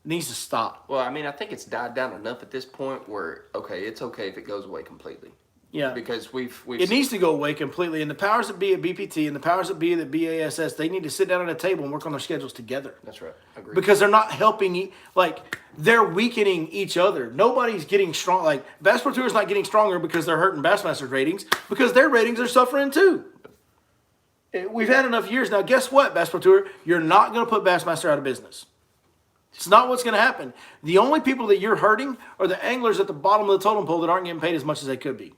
needs to stop. Well, I mean, I think it's died down enough at this point where, it's okay if it goes away completely. Yeah. Because we've it needs to go away completely. And the powers that be at BPT and the powers that be at BASS, they need to sit down at a table and work on their schedules together. That's right. Agreed. Because they're not helping, they're weakening each other. Nobody's getting strong. Like, Bass Pro Tour is not getting stronger because they're hurting Bassmaster's ratings, because their ratings are suffering too. We've had enough years now. Guess what, Bass Pro Tour? You're not going to put Bassmaster out of business. It's not what's going to happen. The only people that you're hurting are the anglers at the bottom of the totem pole that aren't getting paid as much as they could be,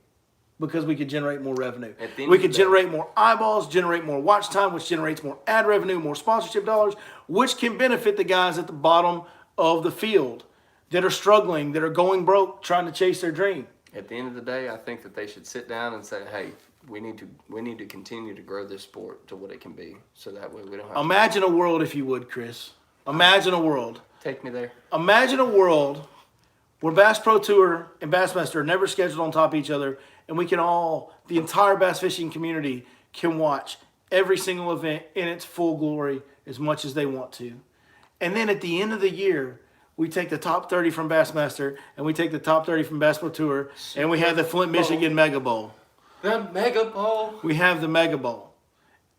because we could generate more revenue. We could generate more eyeballs, generate more watch time, which generates more ad revenue, more sponsorship dollars, which can benefit the guys at the bottom of the field that are struggling, that are going broke, trying to chase their dream. At the end of the day, I think that they should sit down and say, hey, we need to continue to grow this sport to what it can be, so that way we don't have Imagine a world, if you would, Chris. Imagine a world. Take me there. Imagine a world where Bass Pro Tour and Bassmaster are never scheduled on top of each other, and we can all, the entire bass fishing community, can watch every single event in its full glory as much as they want to. And then at the end of the year, we take the top 30 from Bassmaster, and we take the top 30 from Bass Pro Tour, and we have the Flint, Michigan Mega Bowl. The Mega Bowl. We have the Mega Bowl.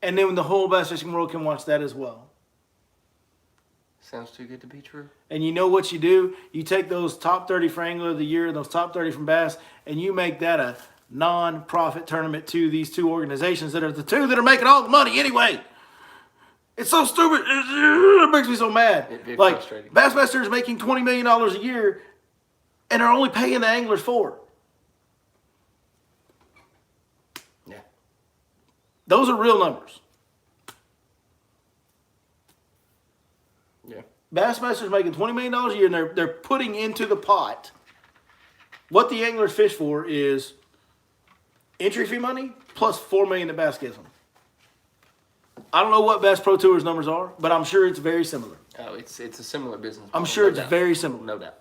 And then the whole bass fishing world can watch that as well. Sounds too good to be true. And you know what you do? You take those top 30 for Angler of the Year, those top 30 from Bass, and you make that a non-profit tournament to these two organizations that are the two that are making all the money anyway. It's so stupid. It makes me so mad. It's like, frustrating. Bassmaster is making $20 million a year, and are only paying the anglers $4. Yeah. Those are real numbers. Yeah. Bassmaster's making $20 million a year, and they're putting into the pot what the anglers fish for is entry fee money plus $4 million that Bass gives them. I don't know what Bass Pro Tour's numbers are, but I'm sure it's very similar. Oh, it's a similar business model. I'm sure it's very similar. No doubt.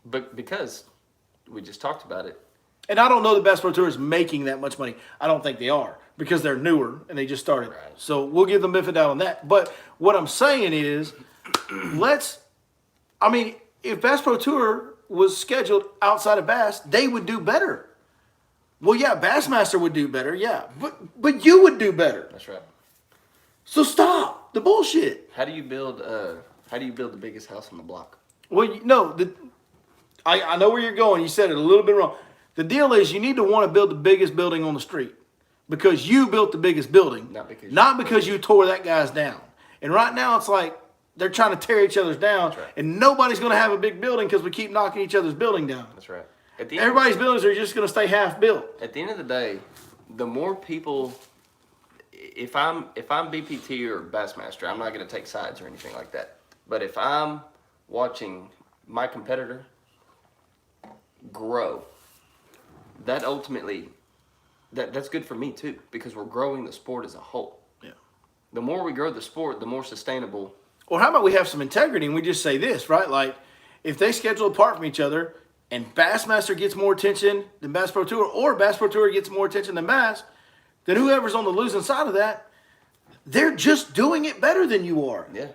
But because we just talked about it. And I don't know that Bass Pro Tour is making that much money. I don't think they are, because they're newer and they just started. Right. So we'll give them benefit of the doubt on that. But what I'm saying is, if Bass Pro Tour was scheduled outside of Bass, they would do better. Well, yeah, Bassmaster would do better, yeah. But you would do better. That's right. So stop the bullshit. How do you build the biggest house on the block? Well, no, I know where you're going. You said it a little bit wrong. The deal is you need to want to build the biggest building on the street because you built the biggest building, not because you tore that guy's down. And right now it's like they're trying to tear each other's down, right. and nobody's going to have a big building because we keep knocking each other's building down. That's right. Everybody's buildings are just going to stay half built. At the end of the day, the more people, if I'm BPT or Bassmaster, I'm not going to take sides or anything like that. But if I'm watching my competitor grow, that ultimately, that's good for me too, because we're growing the sport as a whole. Yeah. The more we grow the sport, the more sustainable. Or how about we have some integrity and we just say this, right? Like, if they schedule apart from each other and Bassmaster gets more attention than Bass Pro Tour, or Bass Pro Tour gets more attention than Bass, then whoever's on the losing side of that, they're just doing it better than you are. Yeah.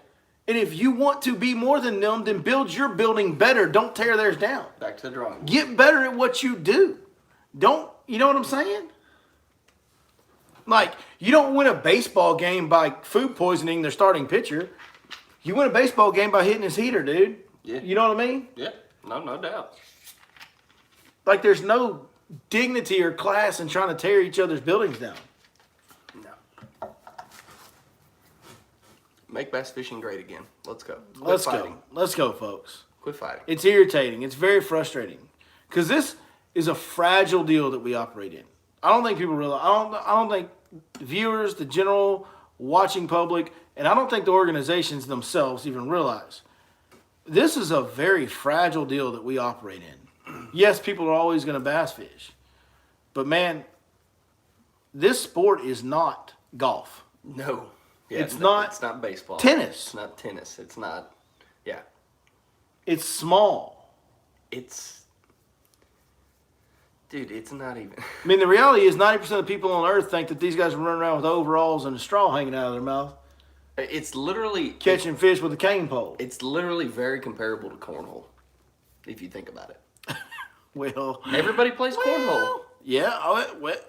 And if you want to be more than them, then build your building better. Don't tear theirs down. Back to the drawing board. Get better at what you do. Don't, you know what I'm saying? Like, you don't win a baseball game by food poisoning their starting pitcher. You win a baseball game by hitting his heater, dude. Yeah. You know what I mean? Yeah. No doubt. Like, there's no dignity or class in trying to tear each other's buildings down. No. Make bass fishing great again. Let's go. Let's go. Let's go, folks. Quit fighting. It's irritating. It's very frustrating. Because this is a fragile deal that we operate in. I don't think people realize. I don't think viewers, the general watching public, and I don't think the organizations themselves even realize. This is a very fragile deal that we operate in. Yes, people are always going to bass fish. But, man, this sport is not golf. No. Yeah, It's not baseball. tennis. It's not tennis. It's not, yeah. It's small. Dude, it's not even. I mean, the reality is 90% of people on earth think that these guys are running around with overalls and a straw hanging out of their mouth. It's literally. Catching fish with a cane pole. It's literally very comparable to cornhole, if you think about it. Well, everybody plays cornhole. Yeah,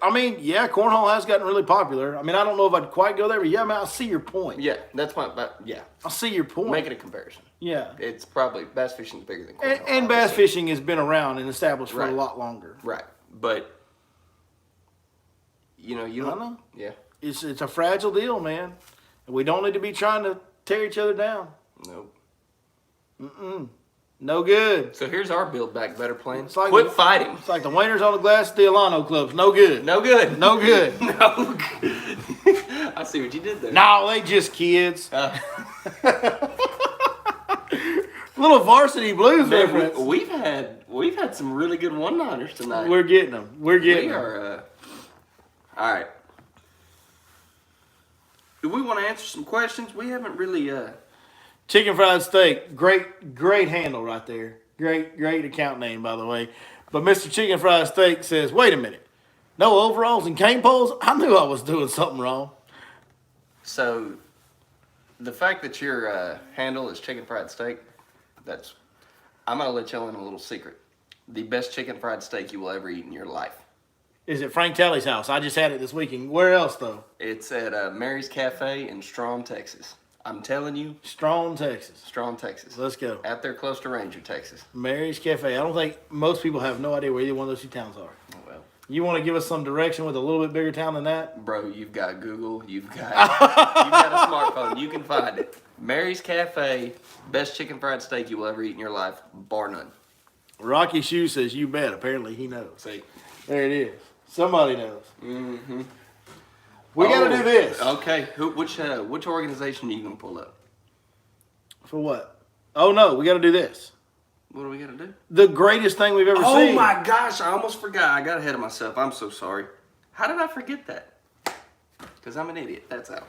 I mean, yeah, cornhole has gotten really popular. I mean, I don't know if I'd quite go there, but yeah, I mean, I see your point. Yeah, that's my, yeah. I see your point. Make it a comparison. Yeah. It's probably, bass fishing is bigger than cornhole. And bass fishing has been around and established for a lot longer. Right. But, you know, you don't. I know. Yeah. It's a fragile deal, man. And we don't need to be trying to tear each other down. Nope. No good. So here's our Build Back Better plan. It's like Quit fighting. It's like the winners on the glass at the Alano clubs. No good. No good. No good. No good. I see what you did there. No, they just kids. Little varsity blues reference. We've had some really good one-liners tonight. We're getting them. We're getting them. We are. All right. Do we want to answer some questions? We haven't really. Chicken fried steak, great handle right there. Great account name, by the way. But Mr. Chicken Fried Steak says, wait a minute. No overalls and cane poles? I knew I was doing something wrong. So, the fact that your handle is Chicken Fried Steak, I'm going to let y'all in a little secret. The best chicken fried steak you will ever eat in your life. Is it Frank Talley's house? I just had it this weekend. Where else, though? It's at Mary's Cafe in Strong, Texas. I'm telling you. Strong, Texas. Strong, Texas. Let's go. Out there close to Ranger, Texas. Mary's Cafe. I don't think most people have no idea where either one of those two towns are. Oh, well. You want to give us some direction with a little bit bigger town than that? Bro, you've got Google. You've got a smartphone. You can find it. Mary's Cafe, best chicken fried steak you will ever eat in your life, bar none. Rocky Shoe says, you bet. Apparently he knows. See? There it is. Somebody knows. Mm-hmm. We got to do this. Okay. Which organization are you going to pull up? For what? Oh, no. We got to do this. What do we got to do? The greatest thing we've ever seen. Oh, my gosh. I almost forgot. I got ahead of myself. I'm so sorry. How did I forget that? Because I'm an idiot. That's how.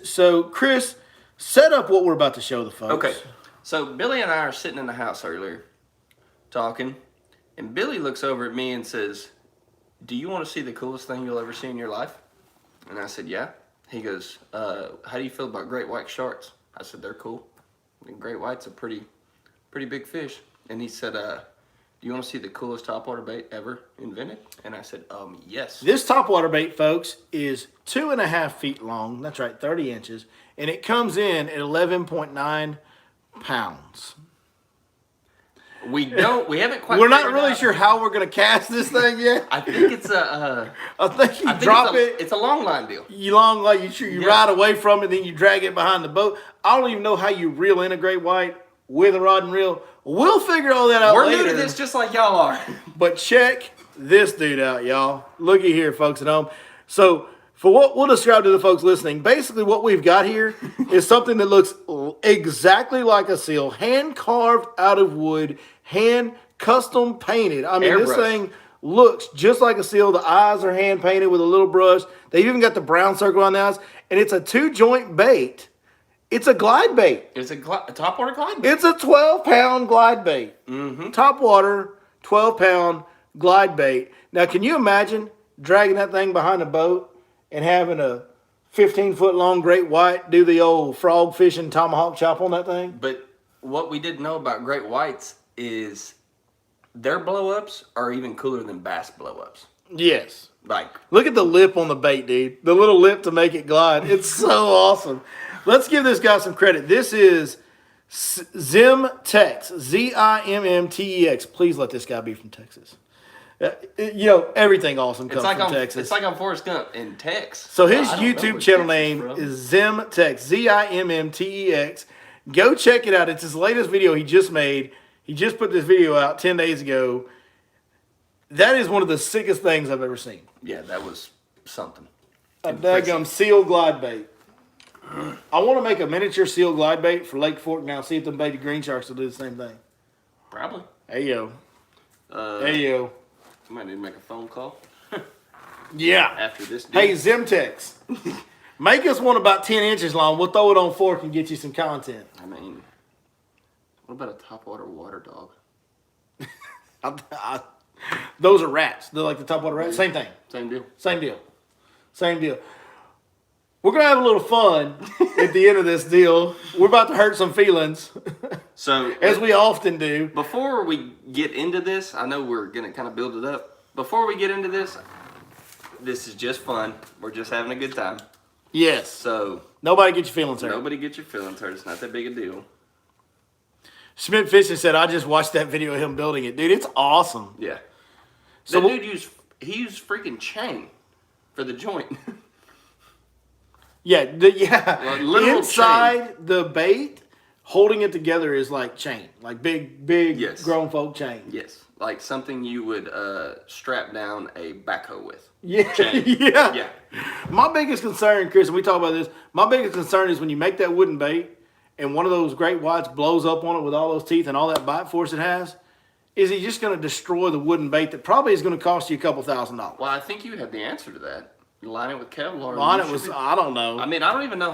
So Chris, set up what we're about to show the folks. Okay. So Billy and I are sitting in the house earlier talking, and Billy looks over at me and says, do you want to see the coolest thing you'll ever see in your life? And I said, yeah. He goes, how do you feel about great white sharks? I said, they're cool. And great white's a pretty big fish. And he said, do you want to see the coolest topwater bait ever invented? And I said, yes. This topwater bait, folks, is 2.5 feet long. That's right, 30 inches. And it comes in at 11.9 pounds. We haven't quite. We're not really sure how we're going to cast this thing yet. I think it's a. I think you drop it. It's a long line deal. You ride away from it, then you drag it behind the boat. I don't even know how you reel in a great white with a rod and reel. We'll figure all that out later. We're new to this just like y'all are. But check this dude out, y'all. Looky here, folks at home. So, for what we'll describe to the folks listening, basically what we've got here is something that looks exactly like a seal, hand carved out of wood, hand custom painted. I mean, this thing looks just like a seal. The eyes are hand painted with a little brush. They've even got the brown circle on the eyes. And it's a 2-joint bait. It's a glide bait. It's a topwater glide bait. It's a 12-pound glide bait. Mm-hmm. Topwater, 12-pound glide bait. Now, can you imagine dragging that thing behind a boat and having a 15-foot-long great white do the old frog fishing tomahawk chop on that thing? But what we didn't know about great whites is their blow-ups are even cooler than bass blow-ups. Yes. Like, look at the lip on the bait, dude. The little lip to make it glide. It's so awesome. Let's give this guy some credit. This is Zimtex, Zimmtex. Please let this guy be from Texas. Everything awesome comes from Texas. It's like on Forrest Gump in Tex. So his YouTube channel name is Zimtex, Zimmtex. Go check it out. It's his latest video he just made. He just put this video out 10 days ago. That is one of the sickest things I've ever seen. Yeah, that was something. A daggum seal glide bait. I want to make a miniature seal glide bait for Lake Fork now. See if them baby green sharks will do the same thing. Probably. Hey, yo. Hey, yo. Somebody need to make a phone call. Yeah. After this deal. Hey, Zimtex. Make us one about 10 inches long. We'll throw it on fork and get you some content. I mean, what about a topwater water dog? Those are rats. They're like the topwater rats. Same thing. Same deal. Same deal. Same deal. We're going to have a little fun at the end of this deal. We're about to hurt some feelings. So, as we often do. Before we get into this, I know we're going to kind of build it up. Before we get into this is just fun. We're just having a good time. Yes. So, nobody get your feelings hurt. Nobody get your feelings hurt. It's not that big a deal. Schmidt Fishing said, I just watched that video of him building it. Dude, it's awesome. Yeah. So that dude used freaking chain for the joint. Yeah. Literal inside chain. The bait, holding it together is like chain. Like big yes. grown folk chain. Yes. Like something you would strap down a backhoe with. Yeah. Chain. Yeah. My biggest concern, Chris, and we talk about this, my biggest concern is when you make that wooden bait and one of those great whites blows up on it with all those teeth and all that bite force it has, is he just going to destroy the wooden bait that probably is going to cost you a couple $1,000? Well, I think you had the answer to that. You line it with Kevlar. I don't know. I mean, I don't even know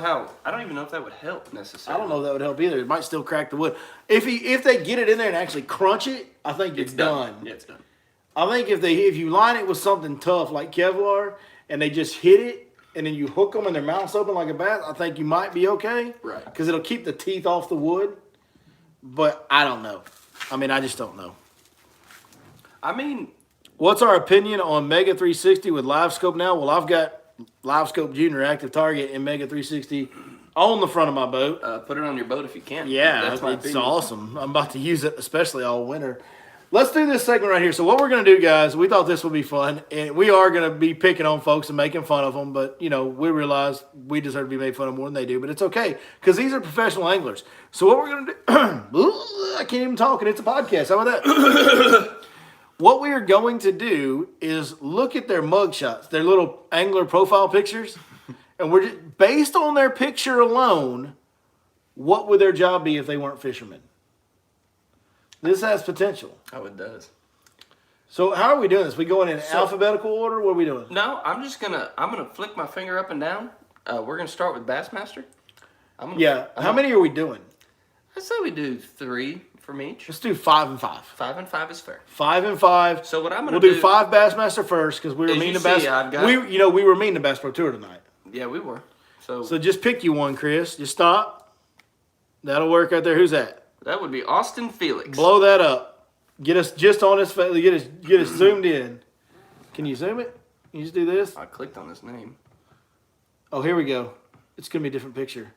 if that would help necessarily. I don't know if that would help either. It might still crack the wood. If they get it in there and actually crunch it, I think it's done. Yeah, it's done. I think if you line it with something tough like Kevlar and they just hit it and then you hook them and their mouth's open like a bass, I think you might be okay. Right. Because it'll keep the teeth off the wood. But I don't know. I mean, I just don't know. I mean, what's our opinion on Mega 360 with Live Scope now? Well, I've got Live Scope Junior Active Target and Mega 360 on the front of my boat. Put it on your boat if you can. Yeah, that's my it's opinion. awesome. I'm about to use it, especially all winter. Let's do this segment right here. So what we're going to do, guys, we thought this would be fun, and we are going to be picking on folks and making fun of them, but, we realize we deserve to be made fun of more than they do, but it's okay, because these are professional anglers. So what we're going to do, I can't even talk, and it's a podcast. How about that? What we are going to do is look at their mug shots, their little angler profile pictures, and we're just, based on their picture alone, what would their job be if they weren't fishermen? This has potential. Oh, it does. So how are we doing this? We going in alphabetical order? What are we doing? No, I'm gonna flick my finger up and down. We're gonna start with Bassmaster. How many are we doing? I say we do 3 from each. Let's do 5 and 5. 5 and 5 is fair. 5 and 5. So what I'm gonna do 5 Bassmaster first because we were As mean you to Bass. see, I've got- we were mean to Bass Pro Tour tonight. Yeah, we were. So just pick you one, Chris. Just stop. That'll work right there. Who's that? That would be Austin Felix. Blow that up. Get us just on his face. Get us zoomed in. Can you zoom it? Can you just do this? I clicked on his name. Oh, here we go. It's gonna be a different picture.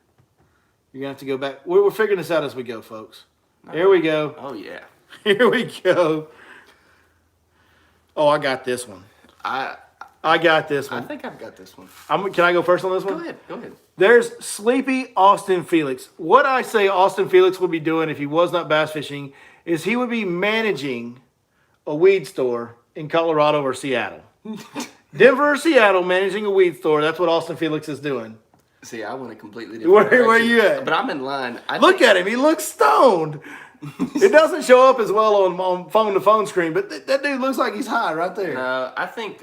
You're gonna have to go back. We're figuring this out as we go, folks. Here we go. Oh yeah. Here we go. Oh, I got this one. I got this one. I think I've got this one. Can I go first on this one? Go ahead. There's Sleepy Austin Felix. What I say Austin Felix would be doing if he was not bass fishing is he would be managing a weed store in Colorado or Seattle. Denver or Seattle managing a weed store. That's what Austin Felix is doing. See, I went a completely different Where direction. you at? But I'm in line. Look at him. He looks stoned. It doesn't show up as well on phone-to-phone screen, but that dude looks like he's high right there. I think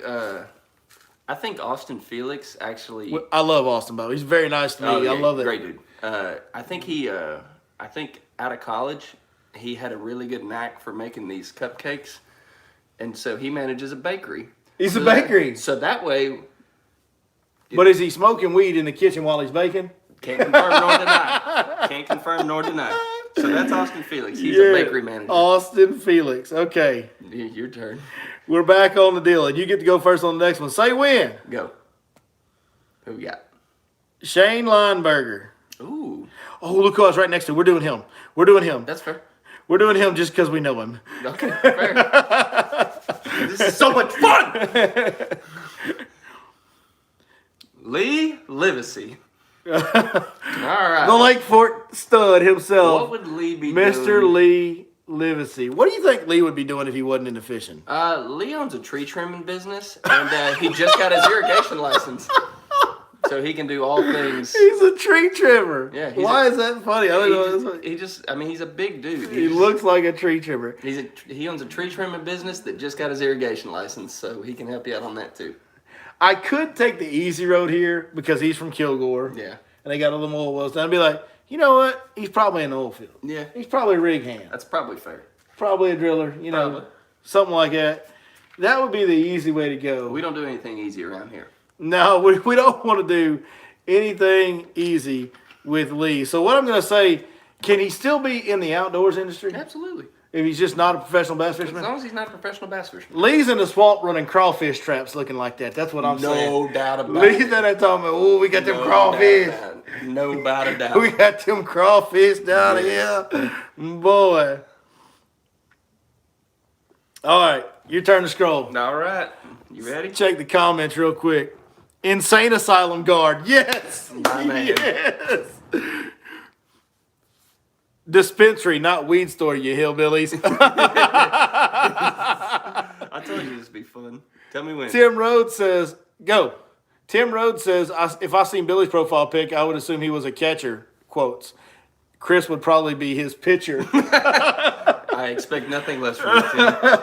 Austin Felix actually. I love Austin, Bo. He's very nice to me. Yeah, I love that. Great dude. I think out of college, he had a really good knack for making these cupcakes, and so he manages a bakery. He's a bakery. So that way. But is he smoking weed in the kitchen while he's baking? Can't confirm nor deny. Can't confirm nor deny. So that's Austin Felix. He's a bakery manager. Austin Felix. Okay. Your turn. We're back on the deal, and you get to go first on the next one. Say when. Go. Who we got? Shane Lineberger. Ooh. Oh, look who I was right next to. We're doing him. We're doing him. That's fair. We're doing him just because we know him. Okay, fair. This is so much fun! Lee Livesey. All right. The Lake Fort stud himself. What would Lee be Mr. doing? Lee Livesey. What do you think Lee would be doing if he wasn't into fishing? Lee owns a tree trimming business, and he just got his irrigation license. So he can do all things. He's a tree trimmer. Yeah. Why is that funny? I don't know. He's a big dude. He looks like a tree trimmer. He owns a tree trimming business that just got his irrigation license, so he can help you out on that too. I could take the easy road here because he's from Kilgore. Yeah. And they got all them oil wells. And I'd be like, you know what? He's probably in the oil field. Yeah. He's probably a rig hand. That's probably fair. Probably a driller, Probably. something like that. That would be the easy way to go. We don't do anything easy around here. No, we don't want to do anything easy with Lee. So what I'm going to say, can he still be in the outdoors industry? Absolutely. If he's just not a professional bass fisherman? As long as he's not a professional bass fisherman. Lee's in the swamp running crawfish traps looking like that. That's what I'm saying. No doubt about Lee's it. in there talking about, oh, we got them No crawfish. doubt about it. No doubt about We it. got them crawfish down here. Boy. All right, your turn to scroll. All right. You ready? Check the comments real quick. Insane Asylum Guard. Yes. My man. Yes. Dispensary, not weed store, you hillbillies. I told you this would be fun. Tell me when. Tim Rhodes says, go. Tim Rhodes says, if I seen Billy's profile pic, I would assume he was a catcher, quotes. Chris would probably be his pitcher. I expect nothing less from you, Tim.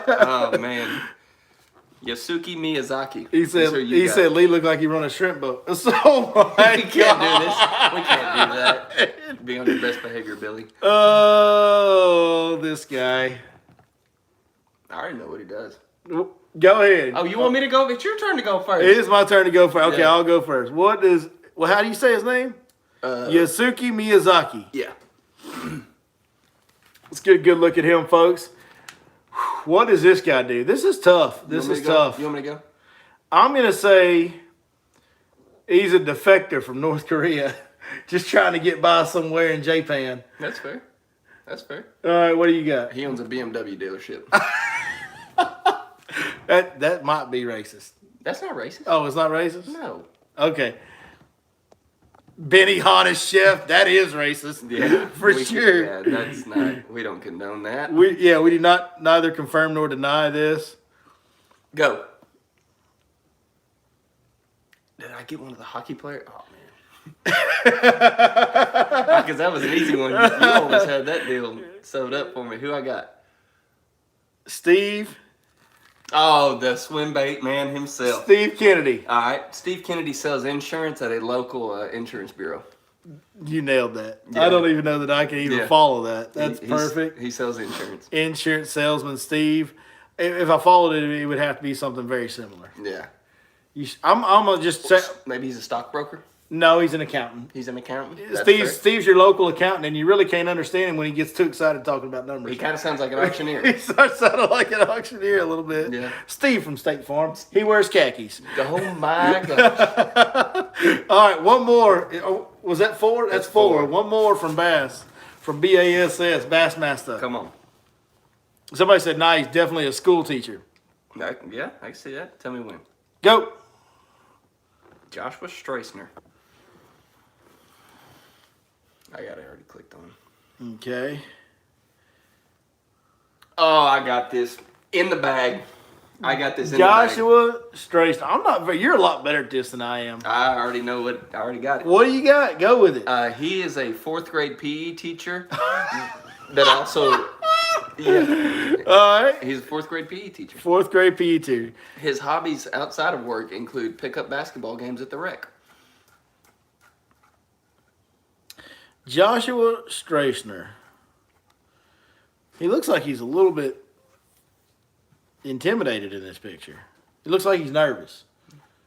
Oh, man. Yasuki Miyazaki. He said Lee looked like he run a shrimp boat. So my We can't do this. We can't do that. Be on your best behavior, Billy. Oh, this guy. I already know what he does. Go ahead. Oh, you want me to go? It's your turn to go first. It is my turn to go first. Okay, Yeah. I'll go first. How do you say his name? Yasuki Miyazaki. Yeah. Let's get a good look at him, folks. What does this guy do? This is tough. This is tough. You want me to go? I'm going to say he's a defector from North Korea. Just trying to get by somewhere in Japan. That's fair. That's fair. All right, what do you got? He owns a BMW dealership. That might be racist. That's not racist. Oh, it's not racist? No. Okay. Benny Hanna's chef, that is racist. Yeah. For sure. Yeah, that's not. We don't condone that. We do not neither confirm nor deny this. Go. Did I get one of the hockey players? Oh, man. Because that was an easy one. You always had that deal sewed up for me. Who I got? Steve Oh, the swim bait man himself. Steve Kennedy. All right. Steve Kennedy sells insurance at a local insurance bureau. You nailed that. Yeah. I don't even know that I can even follow that. That's perfect. He sells insurance. Insurance salesman Steve. If I followed it, it would have to be something very similar. Yeah. I'm gonna just say Maybe he's a stockbroker. No, he's an accountant. He's an accountant? Steve's your local accountant, and you really can't understand him when he gets too excited talking about numbers. He kind of sounds like an auctioneer. He starts sounding like an auctioneer a little bit. Yeah. Steve from State Farm. He wears khakis. Oh, my gosh. All right, one more. Oh, was that 4? That's 4. One more from Bass. From BASS, Bassmaster. Come on. Somebody said, nah, he's definitely a school teacher. Yeah, I can see that. Tell me when. Go. Joshua Strassner. I got it already clicked on. Okay. Oh, I got this in the bag. I got this in Joshua Strassner. I'm not. You're a lot better at this than I am. I already know what. I already got it. What do you got? Go with it. He is a 4th grade PE teacher that also. Yeah. All right. He's a 4th grade PE teacher. 4th grade PE teacher. His hobbies outside of work include pickup basketball games at the rec. Joshua Strassner. He looks like he's a little bit intimidated in this picture. He looks like he's nervous.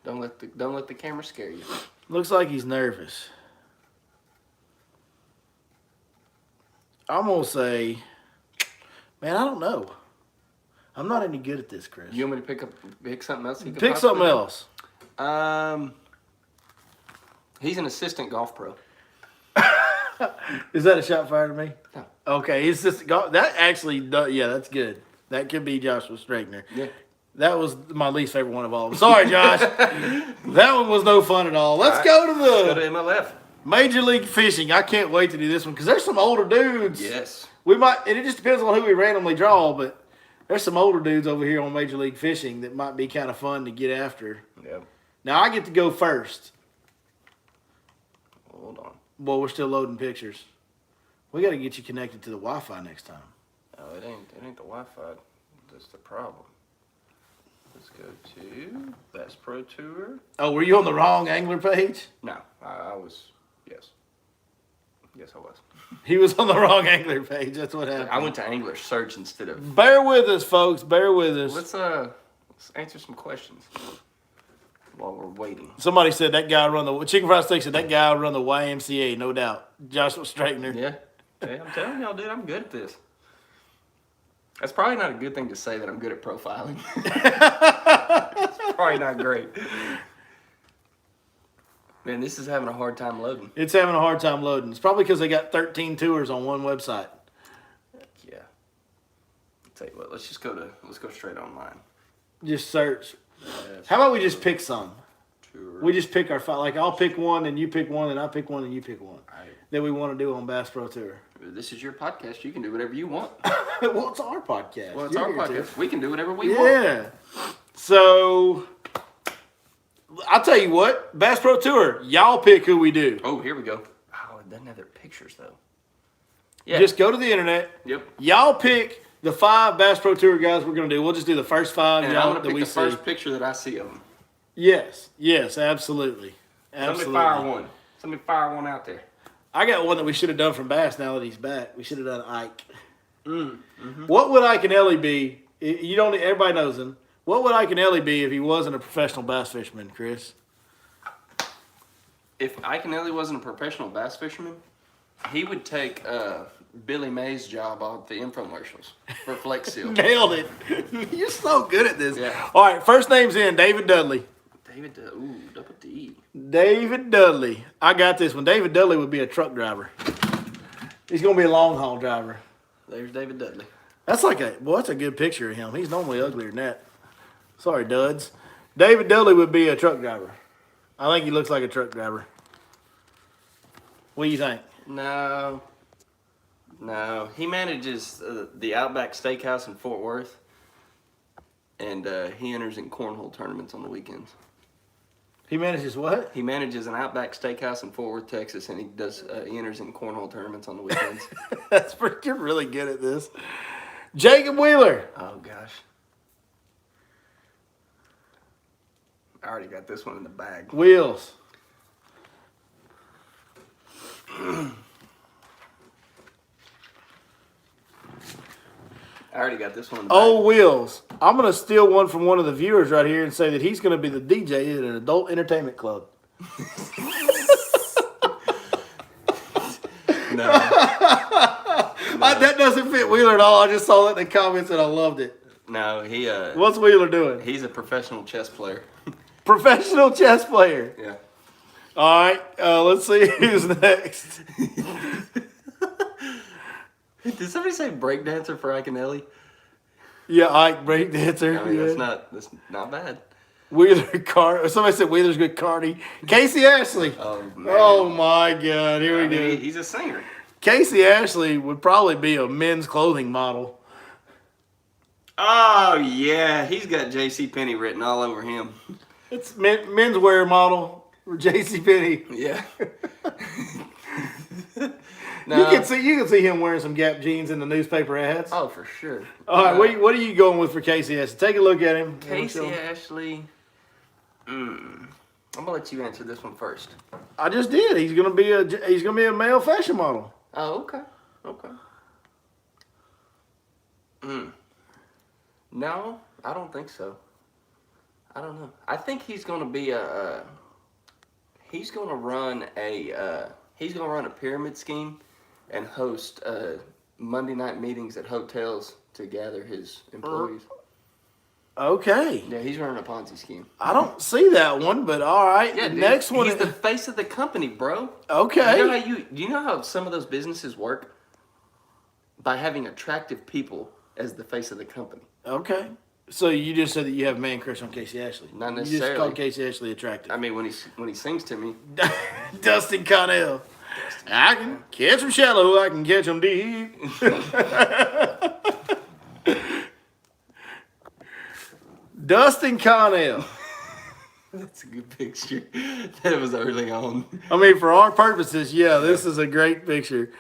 Don't let the camera scare you. Looks like he's nervous. I'm gonna say, man, I don't know. I'm not any good at this, Chris. You want me to pick something else? Pick something else. He's an assistant golf pro. Is that a shot fired at me? No. Okay, it's just that actually. Yeah, that's good. That could be Joshua Strassner. Yeah. That was my least favorite one of all of them. Sorry, Josh. That one was no fun at all. Let's go to Go to MLF. Major League Fishing. I can't wait to do this one because there's some older dudes. Yes. We might, and it just depends on who we randomly draw, but there's some older dudes over here on Major League Fishing that might be kind of fun to get after. Yeah. Now I get to go first. Hold on. Well, we're still loading pictures. We got to get you connected to the Wi-Fi next time. Oh, it ain't the Wi-Fi. That's the problem. Let's go to Bass Pro Tour. Oh, were you on the wrong angler page? No, I was. Yes. Yes, I was. He was on the wrong angler page. That's what happened. I went to Angler Search instead of. Bear with us, folks. Bear with us. Let's answer some questions while we're waiting. Somebody said that guy run the Chicken Fried Steak said that guy run the YMCA, no doubt. Joshua Strassner. Yeah. Hey, I'm telling y'all, dude, I'm good at this. That's probably not a good thing to say that I'm good at profiling. It's probably not great. Man, this is having a hard time loading. It's having a hard time loading. It's probably because they got 13 tours on one website. Yeah. I'll tell you what, let's go straight online. Just search. How about we just pick some? Tour. We just pick our five. Like I'll pick one, and you pick one, and I pick one, and you pick one. Right. That we want to do on Bass Pro Tour. This is your podcast. You can do whatever you want. Well, it's our podcast. Well, it's our podcast. We can do whatever we want. Yeah. So, I'll tell you what. Bass Pro Tour. Y'all pick who we do. Oh, here we go. Oh, it doesn't have their pictures, though. Yeah. Just go to the internet. Yep. Y'all pick the 5 Bass Pro Tour guys we're going to do. We'll just do the first 5 And y'all I'm going that to we pick the see. first picture that I see of them. Yes. Yes, absolutely. Absolutely. Somebody fire one out there. I got one that we should have done from Bass now that he's back. We should have done Ike. What would Ike and Ellie be? You don't. Everybody knows him. What would Ike and Ellie be if he wasn't a professional bass fisherman, Chris? If Ike and Ellie wasn't a professional bass fisherman, he would take Billy Mays' job on the infomercials for Flex Seal. Nailed it. You're so good at this. Yeah. All right, first name's in, David Dudley. Double D. David Dudley. I got this one. David Dudley would be a truck driver. He's going to be a long haul driver. There's David Dudley. That's a good picture of him. He's normally uglier than that. Sorry, duds. David Dudley would be a truck driver. I think he looks like a truck driver. What do you think? No. He manages the Outback Steakhouse in Fort Worth, and he enters in cornhole tournaments on the weekends. He manages what? He manages an Outback Steakhouse in Fort Worth, Texas, and he enters in cornhole tournaments on the weekends. You're really good at this. Jacob Wheeler. Oh, gosh. I already got this one in the bag. Wheels. I already got this one in the bag. Oh, Wheels. I'm going to steal one from one of the viewers right here and say that he's going to be the DJ at an adult entertainment club. That doesn't fit Wheeler at all. I just saw that in the comments and I loved it. No, he. What's Wheeler doing? He's a professional chess player. Professional chess player. Yeah. All right, let's see who's next. Did somebody say breakdancer for Ike and Ellie? Yeah, Ike breakdancer. I mean, yeah. that's not bad. Wheeler somebody said Wheeler's good Carney. Casey Ashley. Oh, man. Oh my God, here we go. He's a singer. Casey Ashley would probably be a men's clothing model. Oh yeah, he's got J.C. Penney written all over him. It's menswear model for JCPenney. Yeah. No. You can see him wearing some Gap jeans in the newspaper ads. Oh, for sure. All right, what are you going with for Casey Ashley? Take a look at him. Casey Ashley. I'm gonna let you answer this one first. I just did. He's gonna be a male fashion model. Oh, okay. No, I don't think so. I don't know. I think he's gonna be he's gonna run a pyramid scheme and host Monday night meetings at hotels to gather his employees. Okay. Yeah, he's running a Ponzi scheme. I don't see that one, but all right. Yeah, dude, next one. He's the face of the company, bro. Okay. Do you know how some of those businesses work? By having attractive people as the face of the company. Okay. So you just said that you have a man crush on Casey Ashley. Not necessarily. You just called Casey Ashley attractive. I mean, when he sings to me. Dustin Connell. I can catch them shallow. I can catch them deep. Dustin Connell. That's a good picture. That was early on. I mean, for our purposes, yeah, this is a great picture.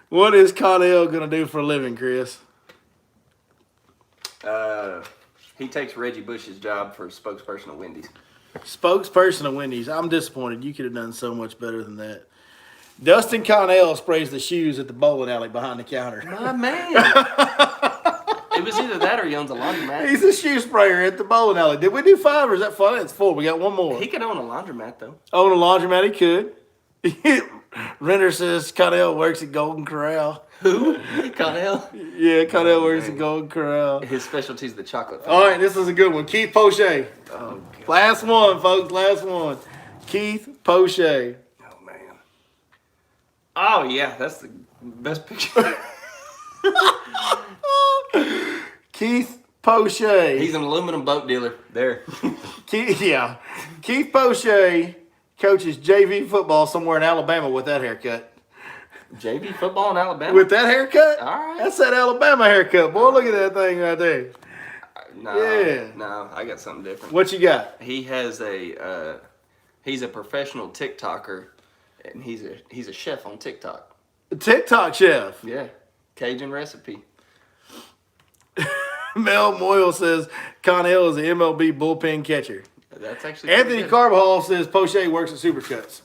What is Connell going to do for a living, Chris? He takes Reggie Bush's job for spokesperson of Wendy's. Spokesperson of Wendy's. I'm disappointed. You could have done so much better than that. Dustin Connell sprays the shoes at the bowling alley behind the counter. My man. It was either that or he owns a laundromat. He's a shoe sprayer at the bowling alley. Did we do 5 or is that 5? It's 4. We got one more. He could own a laundromat, though. Own a laundromat, he could. Renter says Connell works at Golden Corral. Who? Connell? Yeah, Connell works at Golden Corral. His specialty is the chocolate. All right, this is a good one. Keith Poche. Oh, God. Last one, folks. Last one. Keith Poche. Oh, man. Oh, yeah. That's the best picture. Keith Poche. He's an aluminum boat dealer. There. Keith Poche coaches JV football somewhere in Alabama with that haircut. JV football in Alabama? With that haircut? All right. That's that Alabama haircut. Boy, look at that thing right there. No, I got something different. What you got? He has he's a professional TikToker, and he's a chef on TikTok. A TikTok chef. Yeah. Cajun recipe. Mel Moyle says Connell is an MLB bullpen catcher. That's actually Anthony Carbajal says Poche works at Supercuts.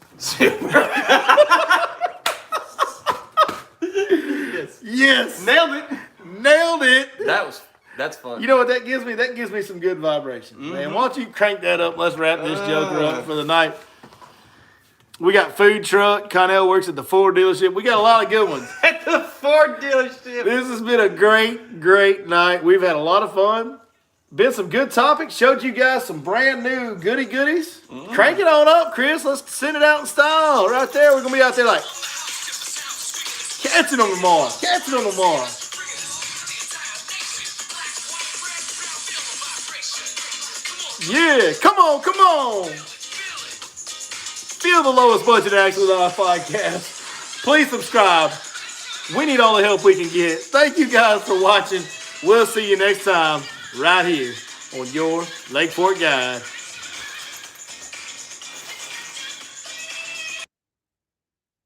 Yes. Nailed it. That's fun. You know what that gives me? That gives me some good vibrations, man. Why don't you crank that up? Let's wrap this joker up for the night. We got food truck. Connell works at the Ford dealership. We got a lot of good ones. At the Ford dealership. This has been a great night. We've had a lot of fun. Been some good topics. Showed you guys some brand new goodies. Crank it on up, Chris. Let's send it out in style. Right there. We're going to be out there like catching them tomorrow. Yeah, come on. Feel the lowest budget Actual Live podcast. Please subscribe. We need all the help we can get. Thank you guys for watching. We'll see you next time right here on your Lake Fork Guide.